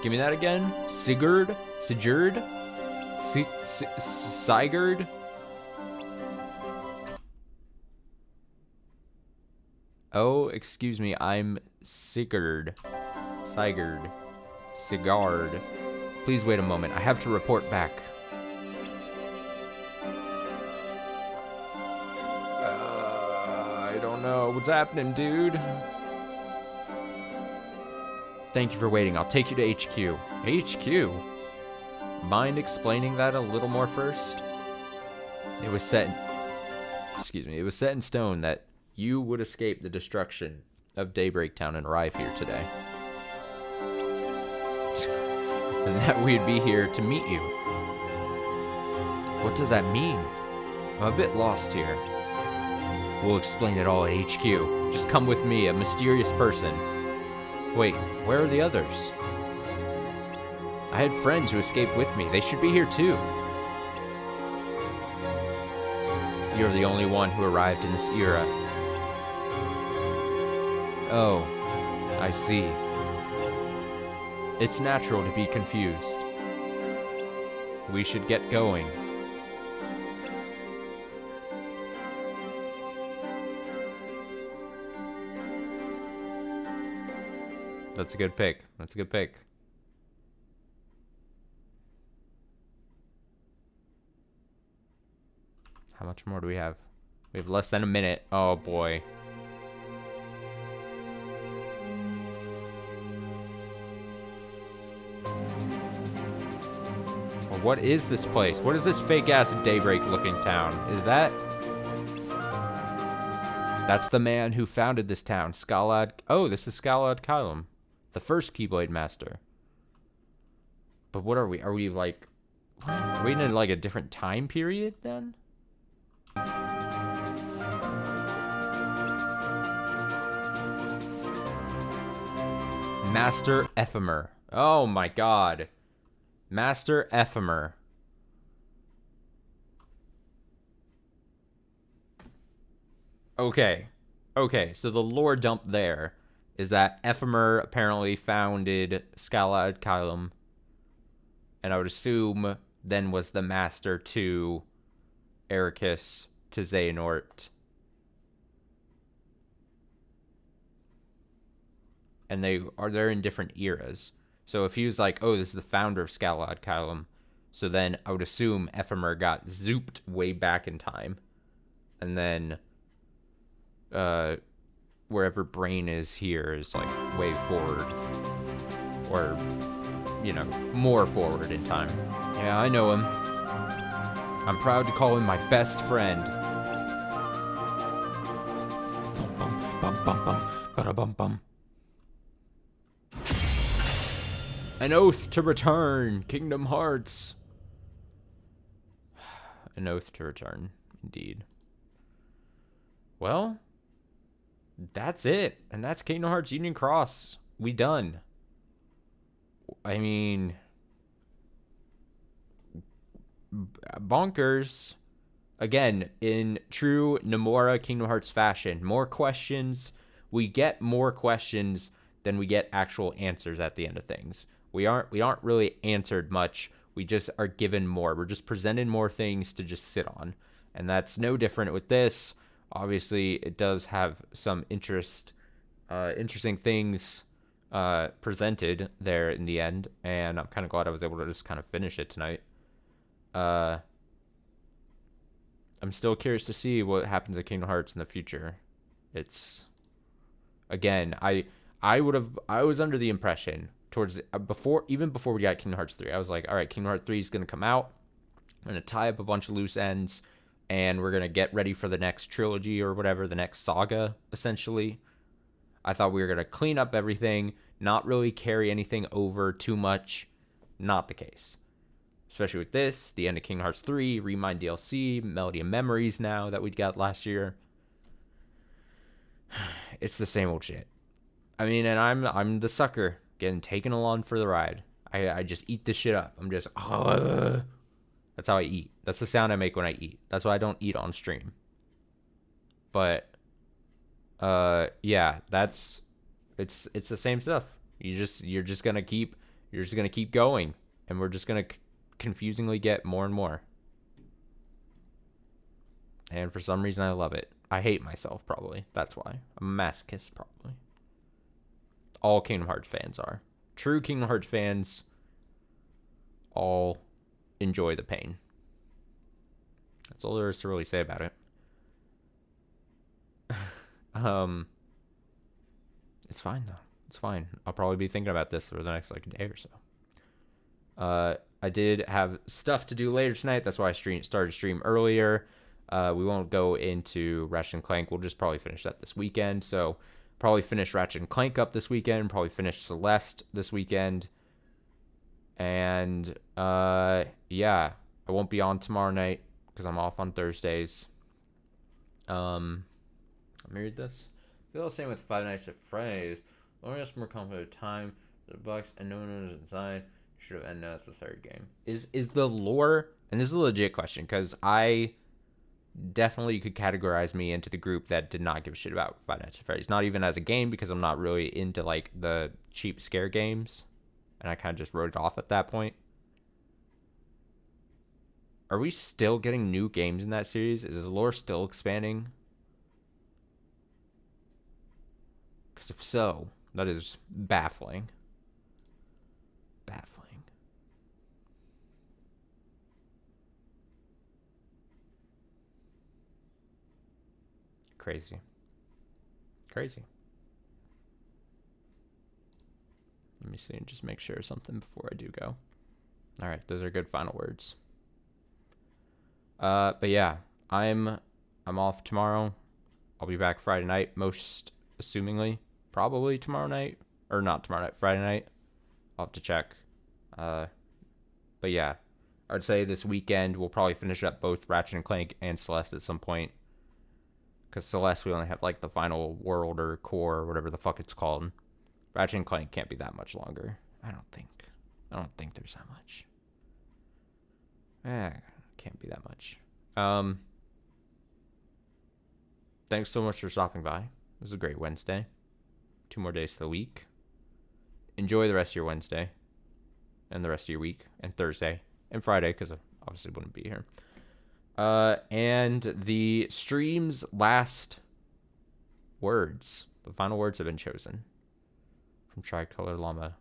Give me that again. Sigurd? Sigurd? Sigurd? Oh, excuse me. I'm Sigurd. Sigurd. Sigurd. Please wait a moment. I have to report back. I don't know what's happening, dude. Thank you for waiting. I'll take you to HQ. HQ? Mind explaining that a little more first? It was set in stone that you would escape the destruction of Daybreak Town and arrive here today. And that we'd be here to meet you. What does that mean? I'm a bit lost here. We'll explain it all at HQ. Just come with me, a mysterious person. Wait, where are the others? I had friends who escaped with me. They should be here too. You're the only one who arrived in this era. Oh, I see. It's natural to be confused. We should get going. That's a good pick. That's a good pick. How much more do we have? We have less than a minute. Oh boy. Well, what is this place? What is this fake ass Daybreak looking town? Is that? That's the man who founded this town, Scalad. Oh, this is Scalad Kylum, the first Keyblade Master. But what are we? Are we like? Are we in like a different time period then? Master Ephemer. Oh my god. Master Ephemer. Okay. Okay, so the lore dump there is that Ephemer apparently founded Scalad Kylum, and I would assume then was the master to Ericus, to Xehanort. And they're in different eras. So if he was like, oh, this is the founder of Scalad Kylum, so then I would assume Ephemer got zooped way back in time. And then wherever Brain is here is like way forward. Or, you know, more forward in time. Yeah, I know him. I'm proud to call him my best friend. Bum bum bum bum bum bada bum bum. An oath to return, Kingdom Hearts. An oath to return, indeed. Well, that's it. And that's Kingdom Hearts Union Cross. We done. I mean, bonkers. Again, in true Nomura Kingdom Hearts fashion, more questions. We get more questions than we get actual answers at the end of things. We aren't really answered much. We just are given more. We're just presented more things to just sit on. And that's no different with this. Obviously, it does have some interesting things presented there in the end. And I'm kind of glad I was able to just kind of finish it tonight. I'm still curious to see what happens at Kingdom Hearts in the future. It's, again, I was under the impression towards even before we got Kingdom Hearts 3, I was like, all right, Kingdom Hearts 3 is going to come out. I'm going to tie up a bunch of loose ends, and we're going to get ready for the next trilogy or whatever, the next saga, essentially. I thought we were going to clean up everything, not really carry anything over too much. Not the case. Especially with this, the end of Kingdom Hearts 3, Remind DLC, Melody of Memories now that we got last year. It's the same old shit. I mean, and I'm the sucker getting taken along for the ride. I just eat this shit up. I'm just, that's how I eat. That's the sound I make when I eat. That's why I don't eat on stream. But yeah, it's the same stuff. You're just gonna keep going, and we're just gonna confusingly get more and more. And for some reason, I love it. I hate myself, probably. That's why. I'm a masochist, probably. All Kingdom Hearts fans are. True Kingdom Hearts fans all enjoy the pain. That's all there is to really say about it. It's fine, though. It's fine. I'll probably be thinking about this for the next, day or so. I did have stuff to do later tonight. That's why I started stream earlier. We won't go into Ratchet and Clank. We'll just probably finish that this weekend. So probably finish Ratchet and Clank up this weekend. Probably finish Celeste this weekend. And yeah, I won't be on tomorrow night because I'm off on Thursdays. Let me read this. I feel the same with Five Nights at Freddy's. Only has more complicated time. The box and no one was inside. Should have ended as the third game. Is the lore, and this is a legit question because I definitely could categorize me into the group that did not give a shit about Five Nights at Freddy's. Not even as a game because I'm not really into the cheap scare games, and I kind of just wrote it off at that point. Are we still getting new games in that series? Is the lore still expanding? Because if so, that is baffling. Baffling. Crazy. Crazy. Let me see and just make sure of something before I do go. All right, those are good final words. But yeah, I'm off tomorrow. I'll be back Friday night, most assumingly. Probably tomorrow night. Or not tomorrow night, Friday night. I'll have to check. But yeah, I would say this weekend we'll probably finish up both Ratchet and Clank and Celeste at some point. Because Celeste, we only have the final world or core or whatever the fuck it's called. Ratchet and Clank can't be that much longer. I don't think there's that much. Can't be that much. Thanks so much for stopping by. It was a great Wednesday. 2 more days to the week. Enjoy the rest of your Wednesday. And the rest of your week. And Thursday. And Friday, because I obviously wouldn't be here. And the stream's last words. The final words have been chosen. From Tricolor Llama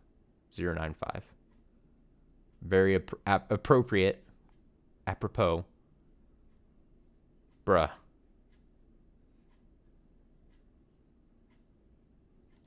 095. Very appropriate. Apropos. Bruh.